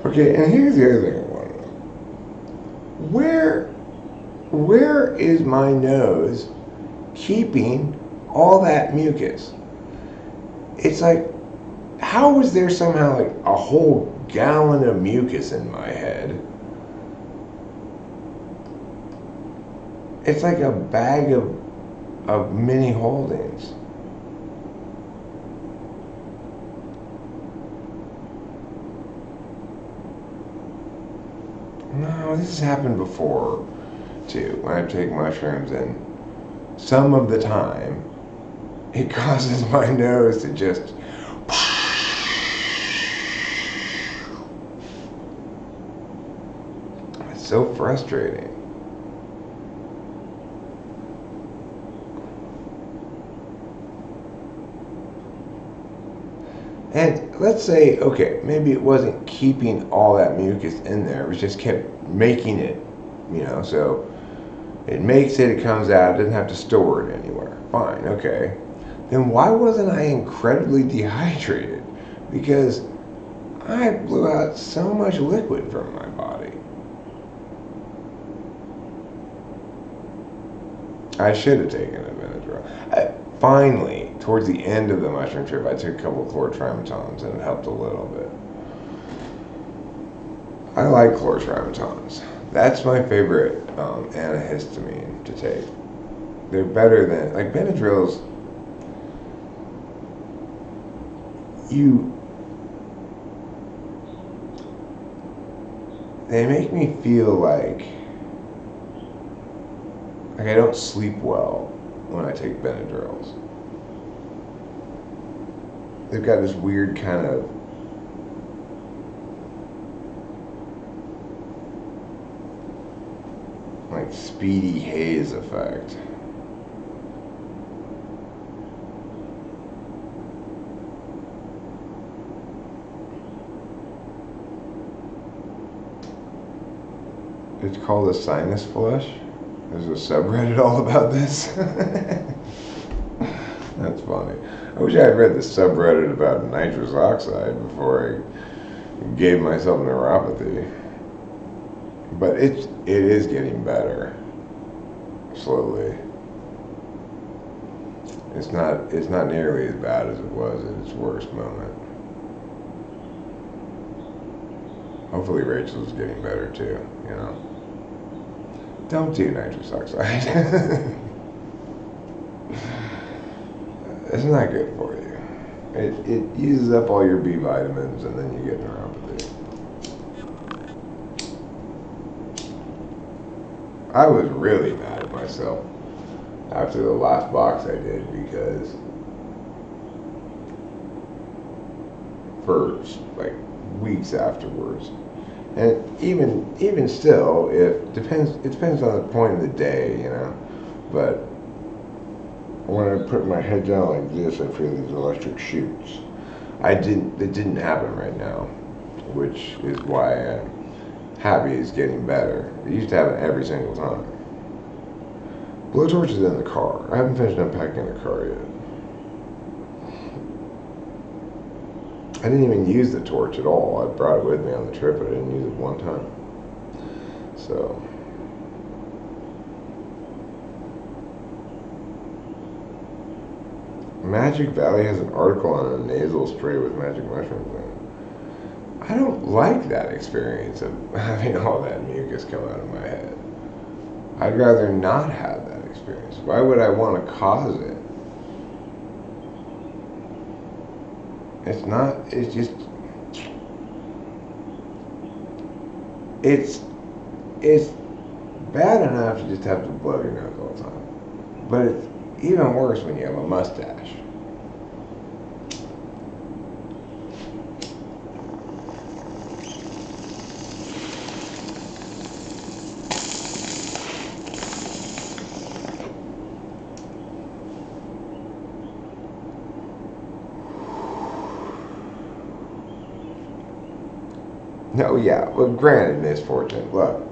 Okay, and here's the other thing I want to know. Where is my nose keeping all that mucus? It's like, how is there somehow like a whole gallon of mucus in my head? It's like a bag of mini holdings. No, this has happened before too. When I take mushrooms, and some of the time it causes my nose to just it's so frustrating. And let's say, okay, maybe it wasn't keeping all that mucus in there, it was just kept making it, so it makes it, it comes out, it doesn't have to store it anywhere. Fine, okay. Then why wasn't I incredibly dehydrated? Because I blew out so much liquid from my body. I should have taken a Benadryl. Finally, towards the end of the mushroom trip, I took a couple of chlortrimetons, and it helped a little bit. I like chlortrimetons. That's my favorite antihistamine to take. They're better than, like, Benadryls. They make me feel like I don't sleep well when I take Benadryls. They've got this weird kind of like speedy haze effect. It's called a sinus flush. There's a subreddit all about this. That's funny. I wish I had read the subreddit about nitrous oxide before gave myself neuropathy. But it is getting better slowly. It's not nearly as bad as it was at its worst moment. Hopefully Rachel's getting better too, you know. Don't do nitrous oxide. It's not good for you. It uses up all your B vitamins and then you get neuropathy. I was really mad at myself after the last box I did because for like weeks afterwards, and even still, it depends on the point of the day, you know. But when I put my head down like this, I feel these electric shoots. It didn't happen right now, which is why I'm happy it's getting better. It used to happen every single time. Blowtorch is in the car. I haven't finished unpacking the car yet. I didn't even use the torch at all. I brought it with me on the trip, but I didn't use it one time. So, Magic Valley has an article on a nasal spray with magic mushrooms in it. I don't like that experience of having all that mucus come out of my head. I'd rather not have that experience. Why would I want to cause it? It's bad enough to just have to blow your nose all the time. But it's even worse when you have a mustache. No, yeah, well, granted, misfortune. Look,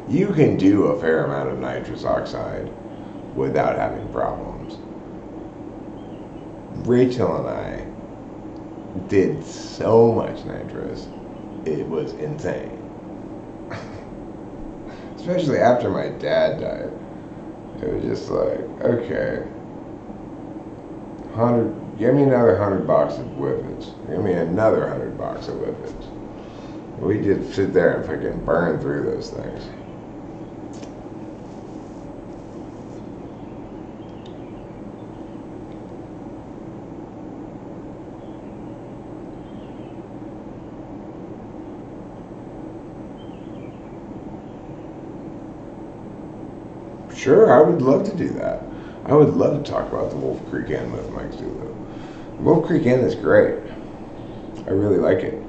you can do a fair amount of nitrous oxide without having problems. Rachel and I did so much nitrous, it was insane. Especially after my dad died. It was just like, okay, give me another 100 boxes of Whippets. Give me another 100 boxes of Whippets. We just sit there and fucking burn through those things. Sure, I would love to do that. I would love to talk about the Wolf Creek Inn with Mike Zulu. Wolf Creek Inn is great. I really like it.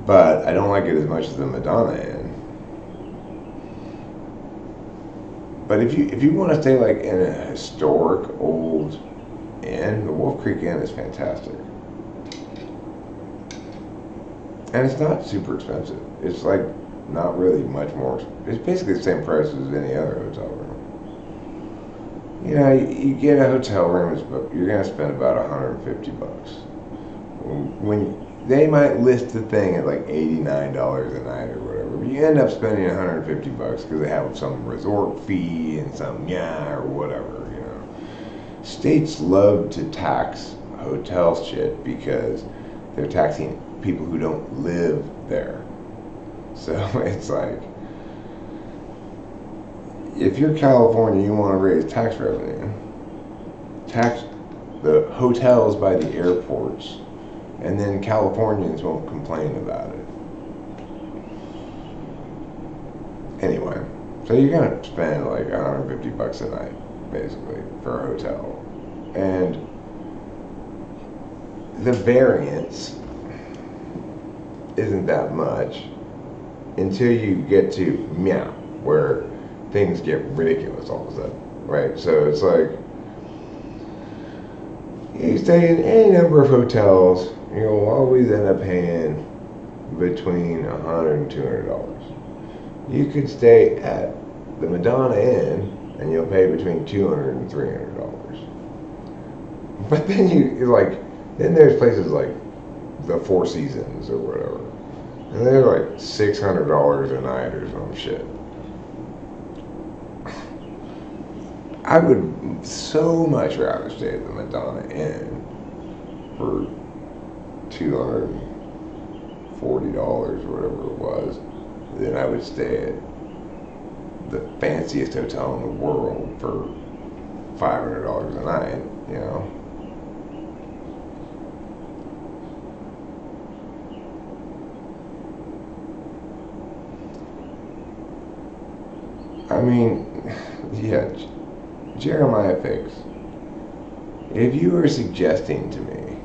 But I don't like it as much as the Madonna Inn. But if you want to stay like in a historic old inn, the Wolf Creek Inn is fantastic. And it's not super expensive. It's like not really much more. It's basically the same price as any other hotel room. You know, you get a hotel room, you're gonna spend about $150. When they might list the thing at like $89 a night or whatever, but you end up spending $150 because they have some resort fee and some or whatever. You know, states love to tax hotel shit because they're taxing people who don't live there. So it's like, if you're California, you want to raise tax revenue, tax the hotels by the airports, and then Californians won't complain about it. Anyway, so you're gonna spend like $150 a night, basically, for a hotel. And the variance isn't that much until you get to where things get ridiculous all of a sudden, right? So it's like, you stay in any number of hotels, you'll always end up paying between $100 and $200. You could stay at the Madonna Inn and you'll pay between $200 and $300. But then then there's places like the Four Seasons or whatever. And they're like $600 a night or some shit. I would so much rather stay at the Madonna Inn for $240 or whatever it was than I would stay at the fanciest hotel in the world for $500 a night, you know. I mean, yeah, Jeremiah Fix, if you are suggesting to me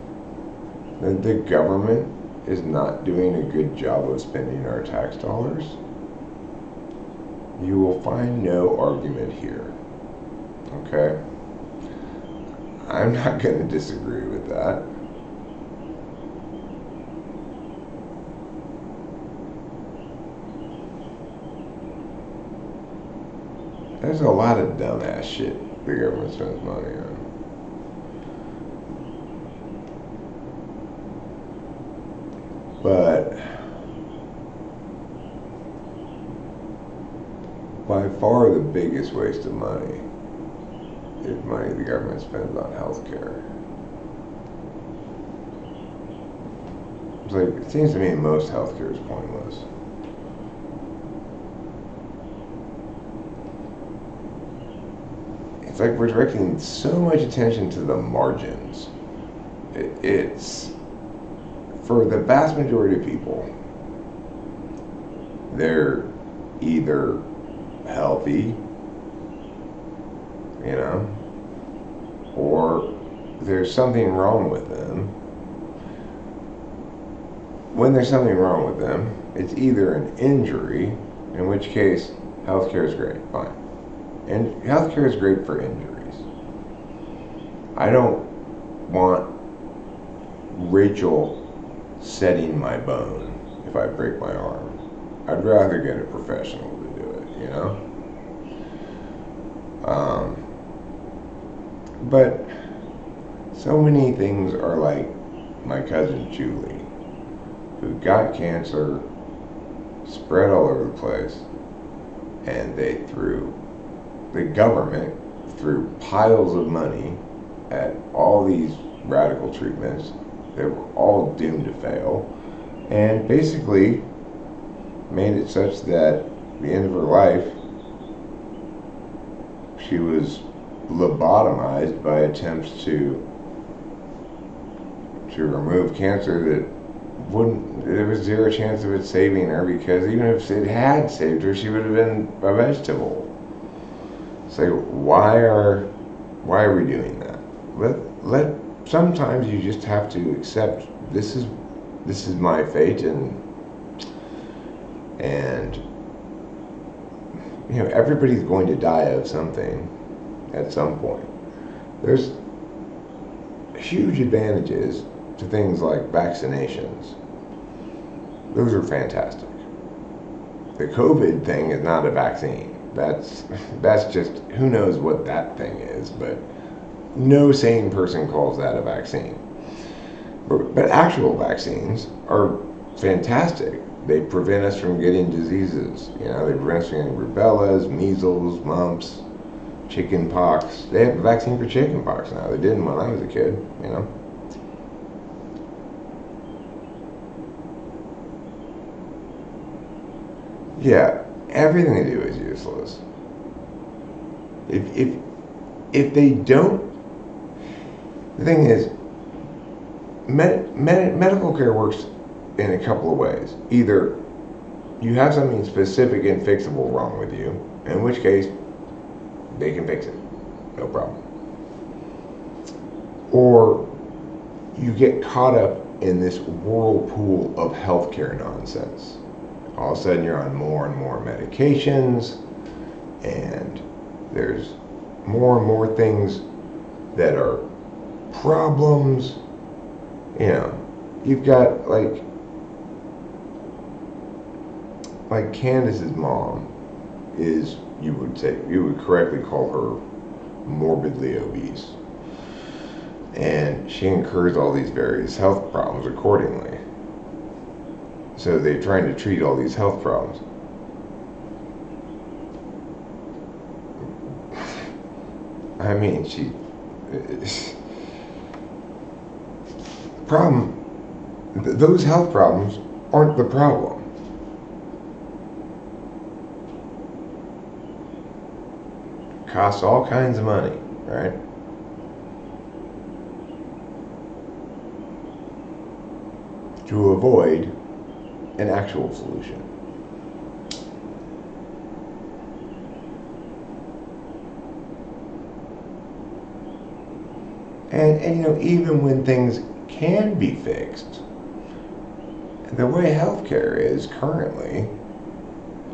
that the government is not doing a good job of spending our tax dollars, you will find no argument here. Okay? I'm not going to disagree with that. There's a lot of dumbass shit the government spends money on. But by far the biggest waste of money is money the government spends on healthcare. It's like, it seems to me most healthcare is pointless. It's like we're directing so much attention to the margins. It's, for the vast majority of people, they're either healthy, you know, or there's something wrong with them. When there's something wrong with them, it's either an injury, in which case healthcare is great, fine. And healthcare is great for injuries. I don't want Rachel setting my bone if I break my arm. I'd rather get a professional to do it, you know? But so many things are like my cousin Julie, who got cancer, spread all over the place, and the government threw piles of money at all these radical treatments that were all doomed to fail, and basically made it such that at the end of her life she was lobotomized by attempts to remove cancer that there was zero chance of it saving her, because even if it had saved her, she would have been a vegetable. So why are we doing that? Sometimes you just have to accept this is my fate, and you know, everybody's going to die of something at some point. There's huge advantages to things like vaccinations. Those are fantastic. The COVID thing is not a vaccine. That's just, who knows what that thing is, but no sane person calls that a vaccine. But actual vaccines are fantastic. They prevent us from getting diseases. You know, they prevent us from getting rubellas, measles, mumps, chicken pox. They have a vaccine for chicken pox now. They didn't when I was a kid, you know. Yeah, everything they do is useless. If they don't, the thing is, medical care works in a couple of ways. Either you have something specific and fixable wrong with you, in which case they can fix it, no problem. Or you get caught up in this whirlpool of healthcare nonsense. All of a sudden you're on more and more medications, and there's more and more things that are problems. You know, you've got like Candace's mom is, you would correctly call her morbidly obese, and she incurs all these various health problems accordingly. So they're trying to treat all these health problems. I mean, those health problems aren't the problem. Costs all kinds of money, right? To avoid an actual solution. And you know, even when things can be fixed, the way healthcare is currently,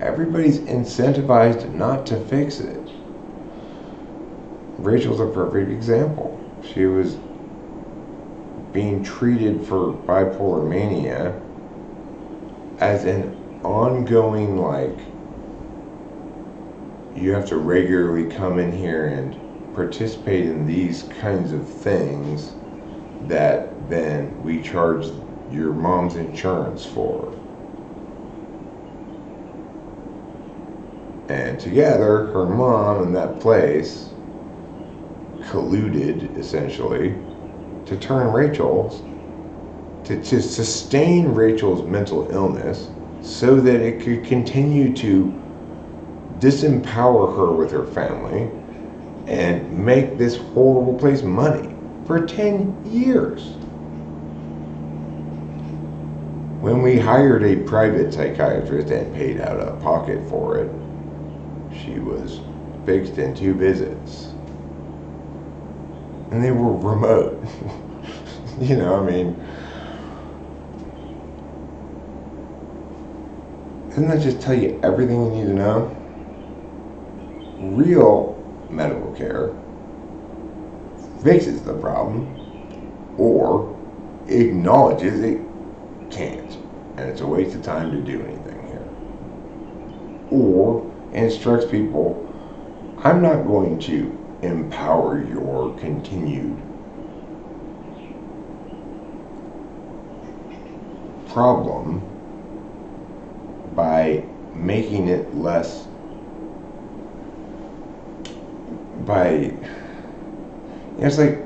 everybody's incentivized not to fix it. Rachel's a perfect example. She was being treated for bipolar mania as an ongoing, like, you have to regularly come in here and participate in these kinds of things that then we charge your mom's insurance for. And together, her mom and that place colluded, essentially, to turn Rachel's, to sustain Rachel's mental illness so that it could continue to disempower her with her family and make this horrible place money for 10 years. When we hired a private psychiatrist and paid out of pocket for it, she was fixed in 2 visits. And they were remote. You know, I mean, doesn't that just tell you everything you need to know? Real medical care fixes the problem or acknowledges it can't, and it's a waste of time to do anything here. Or instructs people, I'm not going to empower your continued problem by making it less, it's like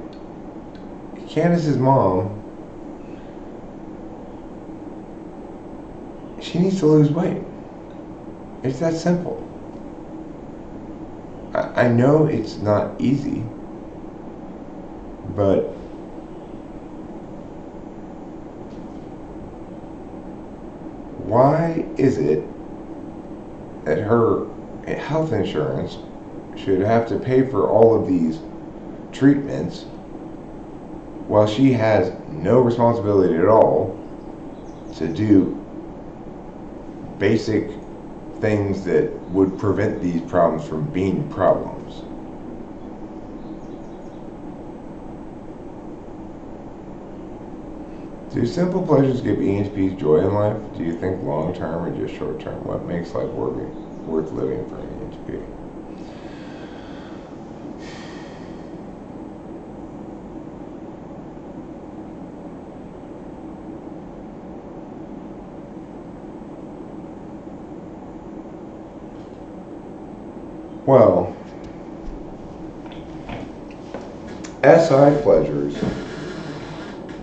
Candace's mom, she needs to lose weight. It's that simple. I know it's not easy, but why is it that her health insurance should have to pay for all of these treatments while she has no responsibility at all to do basic things that would prevent these problems from being problems? Do simple pleasures give ENTPs joy in life? Do you think long term or just short term? What makes life worth living for an ENTP? Well, SI pleasures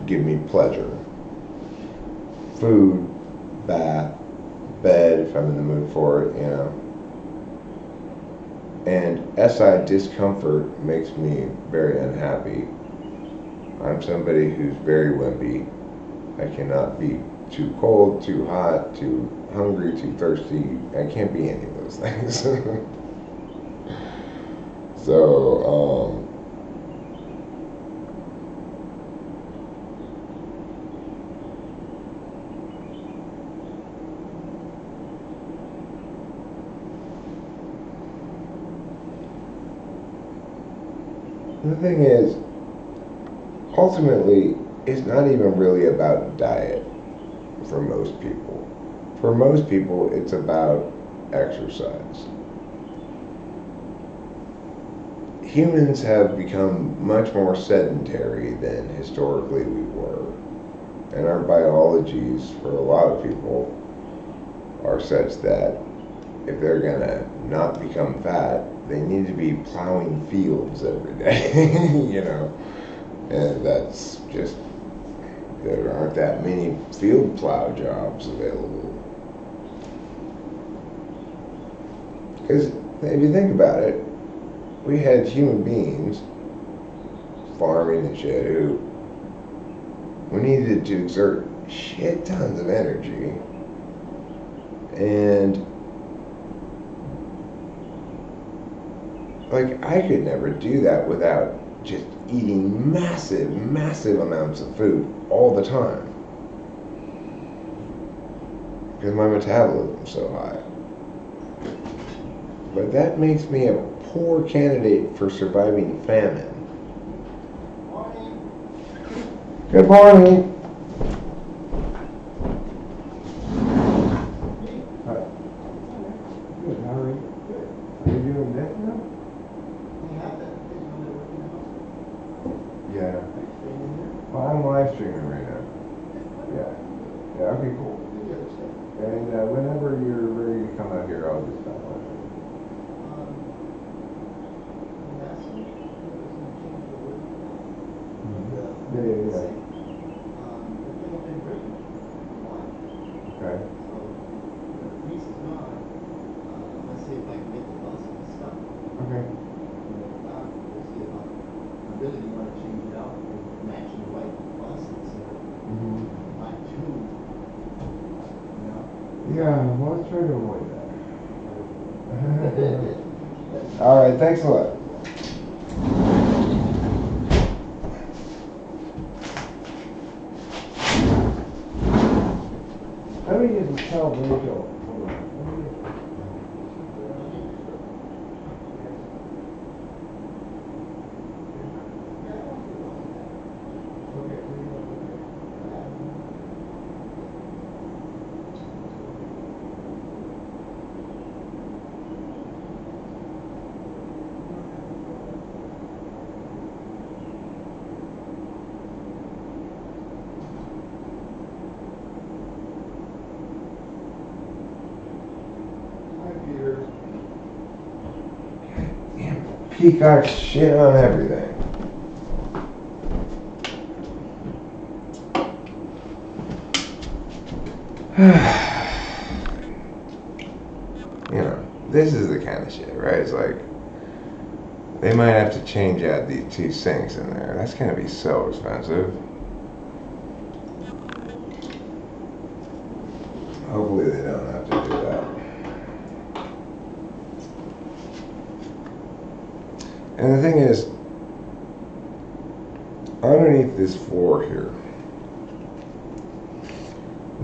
give me pleasure. Food, bath, bed if I'm in the mood for it, you know. And SI discomfort makes me very unhappy. I'm somebody who's very wimpy. I cannot be too cold, too hot, too hungry, too thirsty. I can't be any of those things. So, the thing is, ultimately, it's not even really about diet for most people. For most people, it's about exercise. Humans have become much more sedentary than historically we were. and our biologies for a lot of people are such that if they're gonna not become fat, they need to be plowing fields every day, you know, and that's just, there aren't that many field plow jobs available. Because if you think about it, we had human beings farming and shit who we needed to exert shit tons of energy, and like I could never do that without just eating massive amounts of food all the time because my metabolism's so high. But that makes me a poor candidate for surviving famine. Good morning. Hi. Good, how are you? Are you doing that now? Yeah. Well, I'm live streaming right now. Yeah. Yeah, okay, cool. And whenever you're ready to come out here, I'll just stop by. Yeah. Okay. Okay. Yeah, well, let's try to avoid that. All right, thanks a lot. Let me just tell Rachel. Hold on. Peacock shit on everything. You know, this is the kind of shit, right? It's like they might have to change out these 2 sinks in there. That's gonna be so expensive. Hopefully they don't have to do that. And the thing is, underneath this floor here,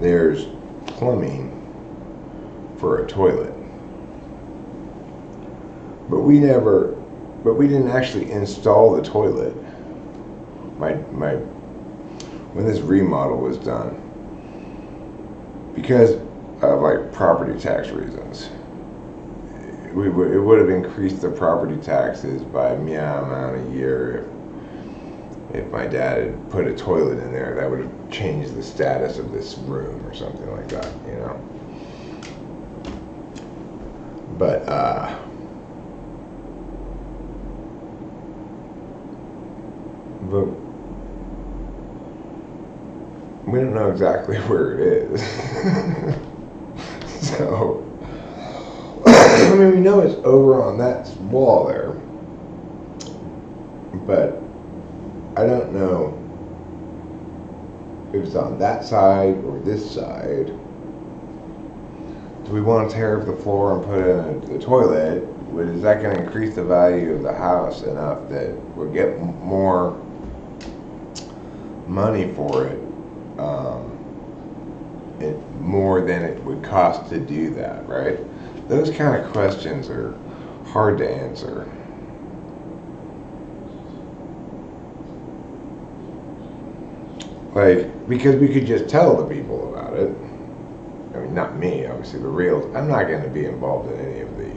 there's plumbing for a toilet. But we didn't actually install the toilet. When this remodel was done, because of like property tax reasons, it would have increased the property taxes by a amount a year if my dad had put a toilet in there. That would have changed the status of this room or something like that, you know. But we don't know exactly where it is. So I mean, we know it's over on that wall there, but I don't know if it's on that side or this side. Do we want to tear up the floor and put in the toilet? Is that going to increase the value of the house enough that we'll get more money for it, more than it would cost to do that, right? Those kind of questions are hard to answer. Like, because we could just tell the people about it. I mean, not me, obviously, the real. I'm not going to be involved in any of the,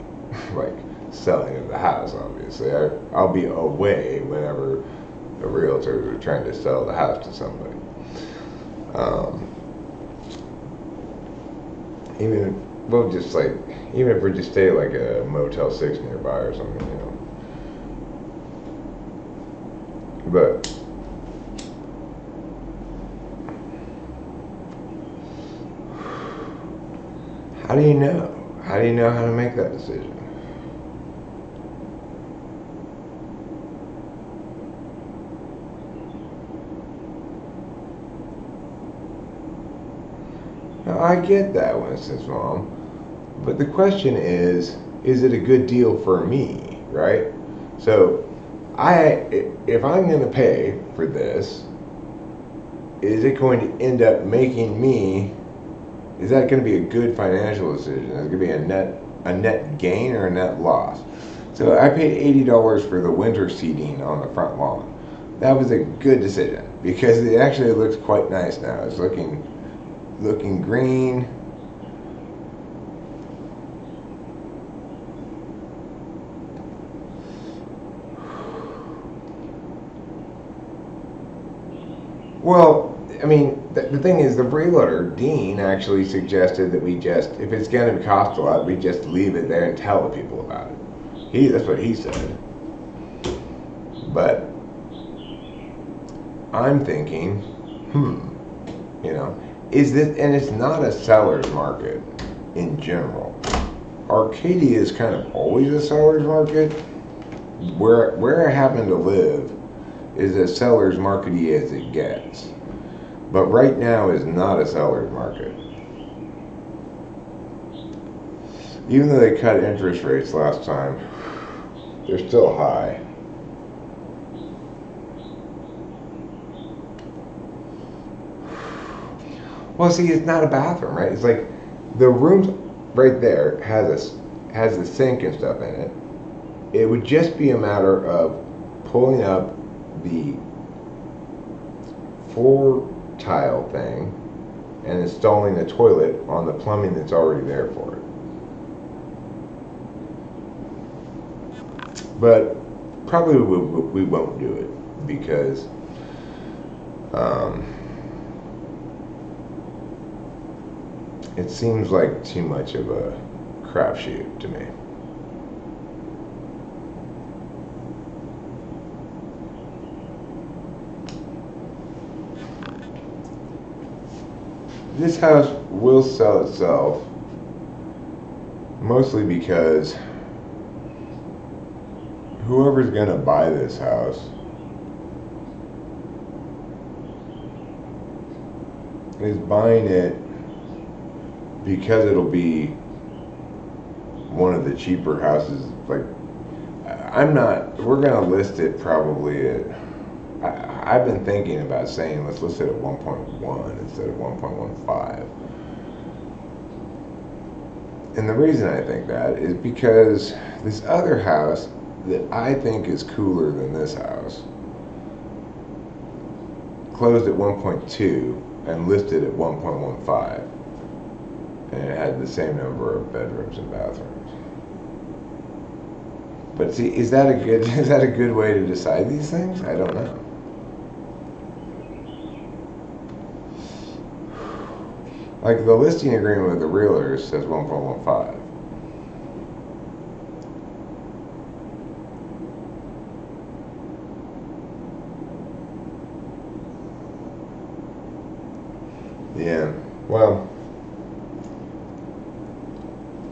like, selling of the house, obviously. I'll be away whenever the realtors are trying to sell the house to somebody. Um, even we'll just like even if we just stay like a Motel 6 nearby or something, you know. But how do you know? How do you know how to make that decision? Now, I get that, Winston's mom, but the question is it a good deal for me, right? So, if I'm going to pay for this, is it going to end up making me? Is that going to be a good financial decision? Is it going to be a net gain or a net loss? So I paid $80 for the winter seating on the front lawn. That was a good decision because it actually looks quite nice now. It's looking green. Well, I mean, the thing is, the realtor, Dean, actually suggested that we just, if it's going to cost a lot, we just leave it there and tell the people about it. That's what he said. But I'm thinking, you know, is this, and it's not a seller's market in general. Arcadia is kind of always a seller's market. Where I happen to live is as seller's markety as it gets. But right now is not a seller's market. Even though they cut interest rates last time, they're still high. Well, see, it's not a bathroom, right? It's like the room right there has the sink and stuff in it. It would just be a matter of pulling up the floor tile thing and installing the toilet on the plumbing that's already there for it. But probably we won't do it because it seems like too much of a crapshoot to me. This house will sell itself mostly because whoever's going to buy this house is buying it because it'll be one of the cheaper houses. Like, we're going to list it probably at, I've been thinking about saying let's list it at 1.1 instead of 1.15. And the reason I think that is because this other house that I think is cooler than this house closed at 1.2 and listed at 1.15. And it had the same number of bedrooms and bathrooms. But see, is that a good way to decide these things? I don't know. Like the listing agreement with the realtors says 1.15. Yeah, well,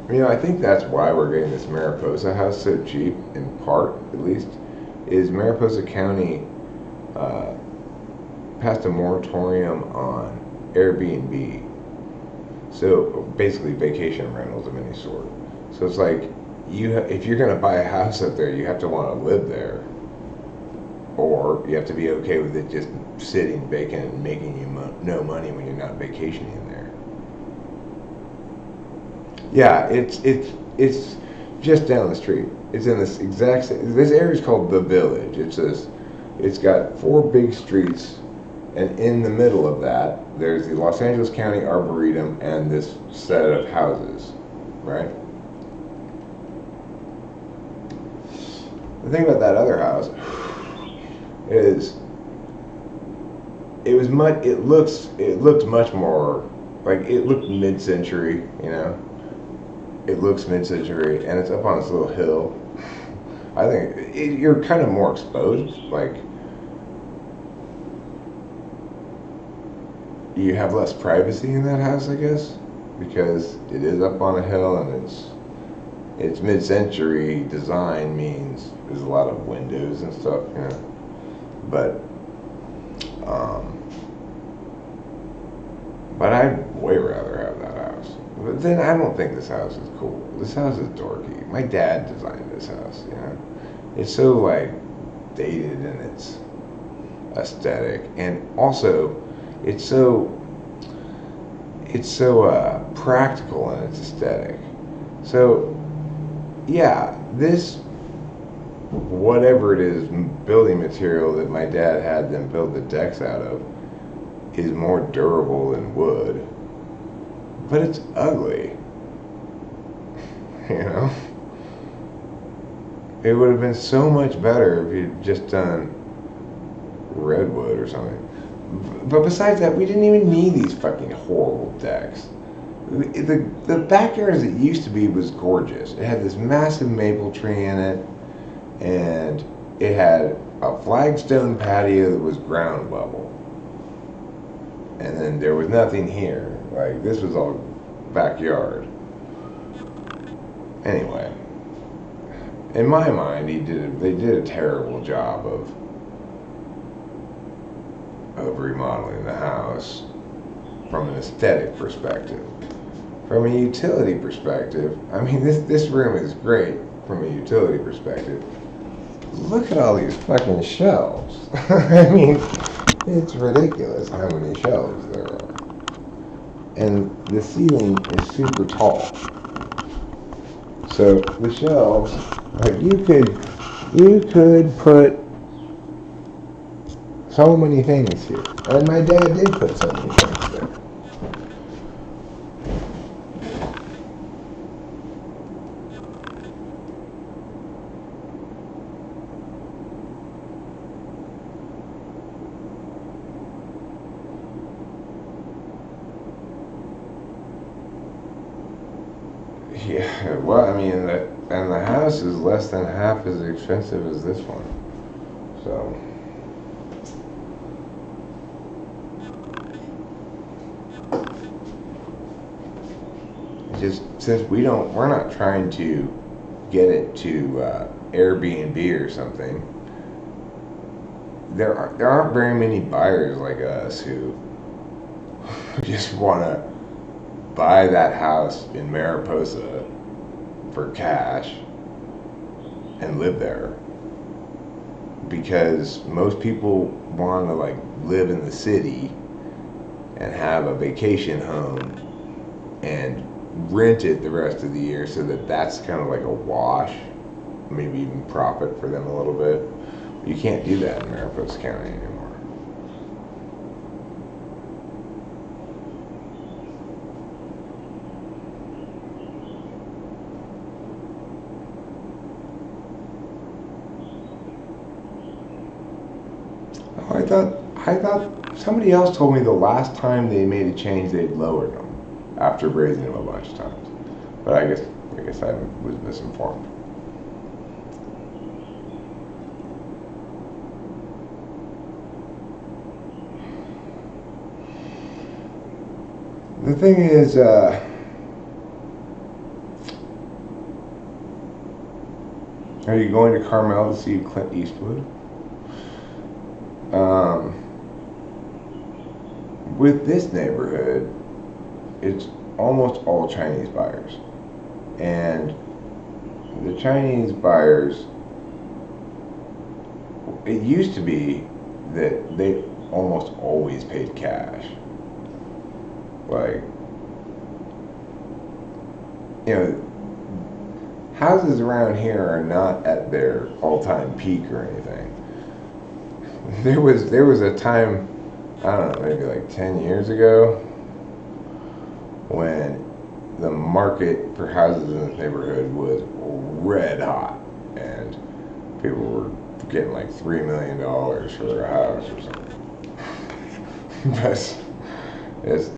you know, I think that's why we're getting this Mariposa house so cheap, in part at least, is Mariposa County passed a moratorium on Airbnb. So basically vacation rentals of any sort. So it's like, if you're going to buy a house up there, you have to want to live there. Or you have to be okay with it just sitting vacant and making you no money when you're not vacationing there. Yeah, it's just down the street. It's in this this area is called The Village. It's got 4 big streets, and in the middle of that, there's the Los Angeles County Arboretum and this set of houses, right? The thing about that other house is it looked much more like it looked mid-century, you know. It looks mid-century, and it's up on this little hill. I think you're kind of more exposed, like you have less privacy in that house, I guess, because it is up on a hill and it's mid-century design means there's a lot of windows and stuff, you know. But but I'd way rather have that house. But then I don't think this house is cool. This house is dorky. My dad designed this house, you know. It's so like dated in its aesthetic, and also it's so practical in its aesthetic. So yeah, this whatever it is building material that my dad had them build the decks out of is more durable than wood, but it's ugly. You know, it would have been so much better if you'd just done redwood or something. But besides that, we didn't even need these fucking horrible decks. The backyard as it used to be was gorgeous. It had this massive maple tree in it, and it had a flagstone patio that was ground level. And then there was nothing here. Like, this was all backyard. Anyway, in my mind, they did a terrible job of remodeling the house from an aesthetic perspective. From a utility perspective, I mean, this room is great from a utility perspective. Look at all these fucking shelves. I mean, it's ridiculous how many shelves there are. And the ceiling is super tall. So the shelves, like you could put so many things here. And my dad did put so many things there. Yeah, well, I mean, and the house is less than half as expensive as this one. So, just since we're not trying to get it to Airbnb or something. There aren't very many buyers like us who just want to buy that house in Mariposa for cash and live there, because most people want to like live in the city and have a vacation home and rent it the rest of the year, so that's kind of like a wash, maybe even profit for them a little bit. You can't do that in Mariposa County anymore. I thought somebody else told me the last time they made a change they'd lowered them after raising them a bunch of times. But I guess I was misinformed. The thing is, are you going to Carmel to see Clint Eastwood? With this neighborhood, it's almost all Chinese buyers. And the Chinese buyers, it used to be that they almost always paid cash. Like, you know, houses around here are not at their all-time peak or anything. There was a time, I don't know, maybe like 10 years ago, when the market for houses in this neighborhood was red hot, and people were getting like $3 million for their house or something. But it's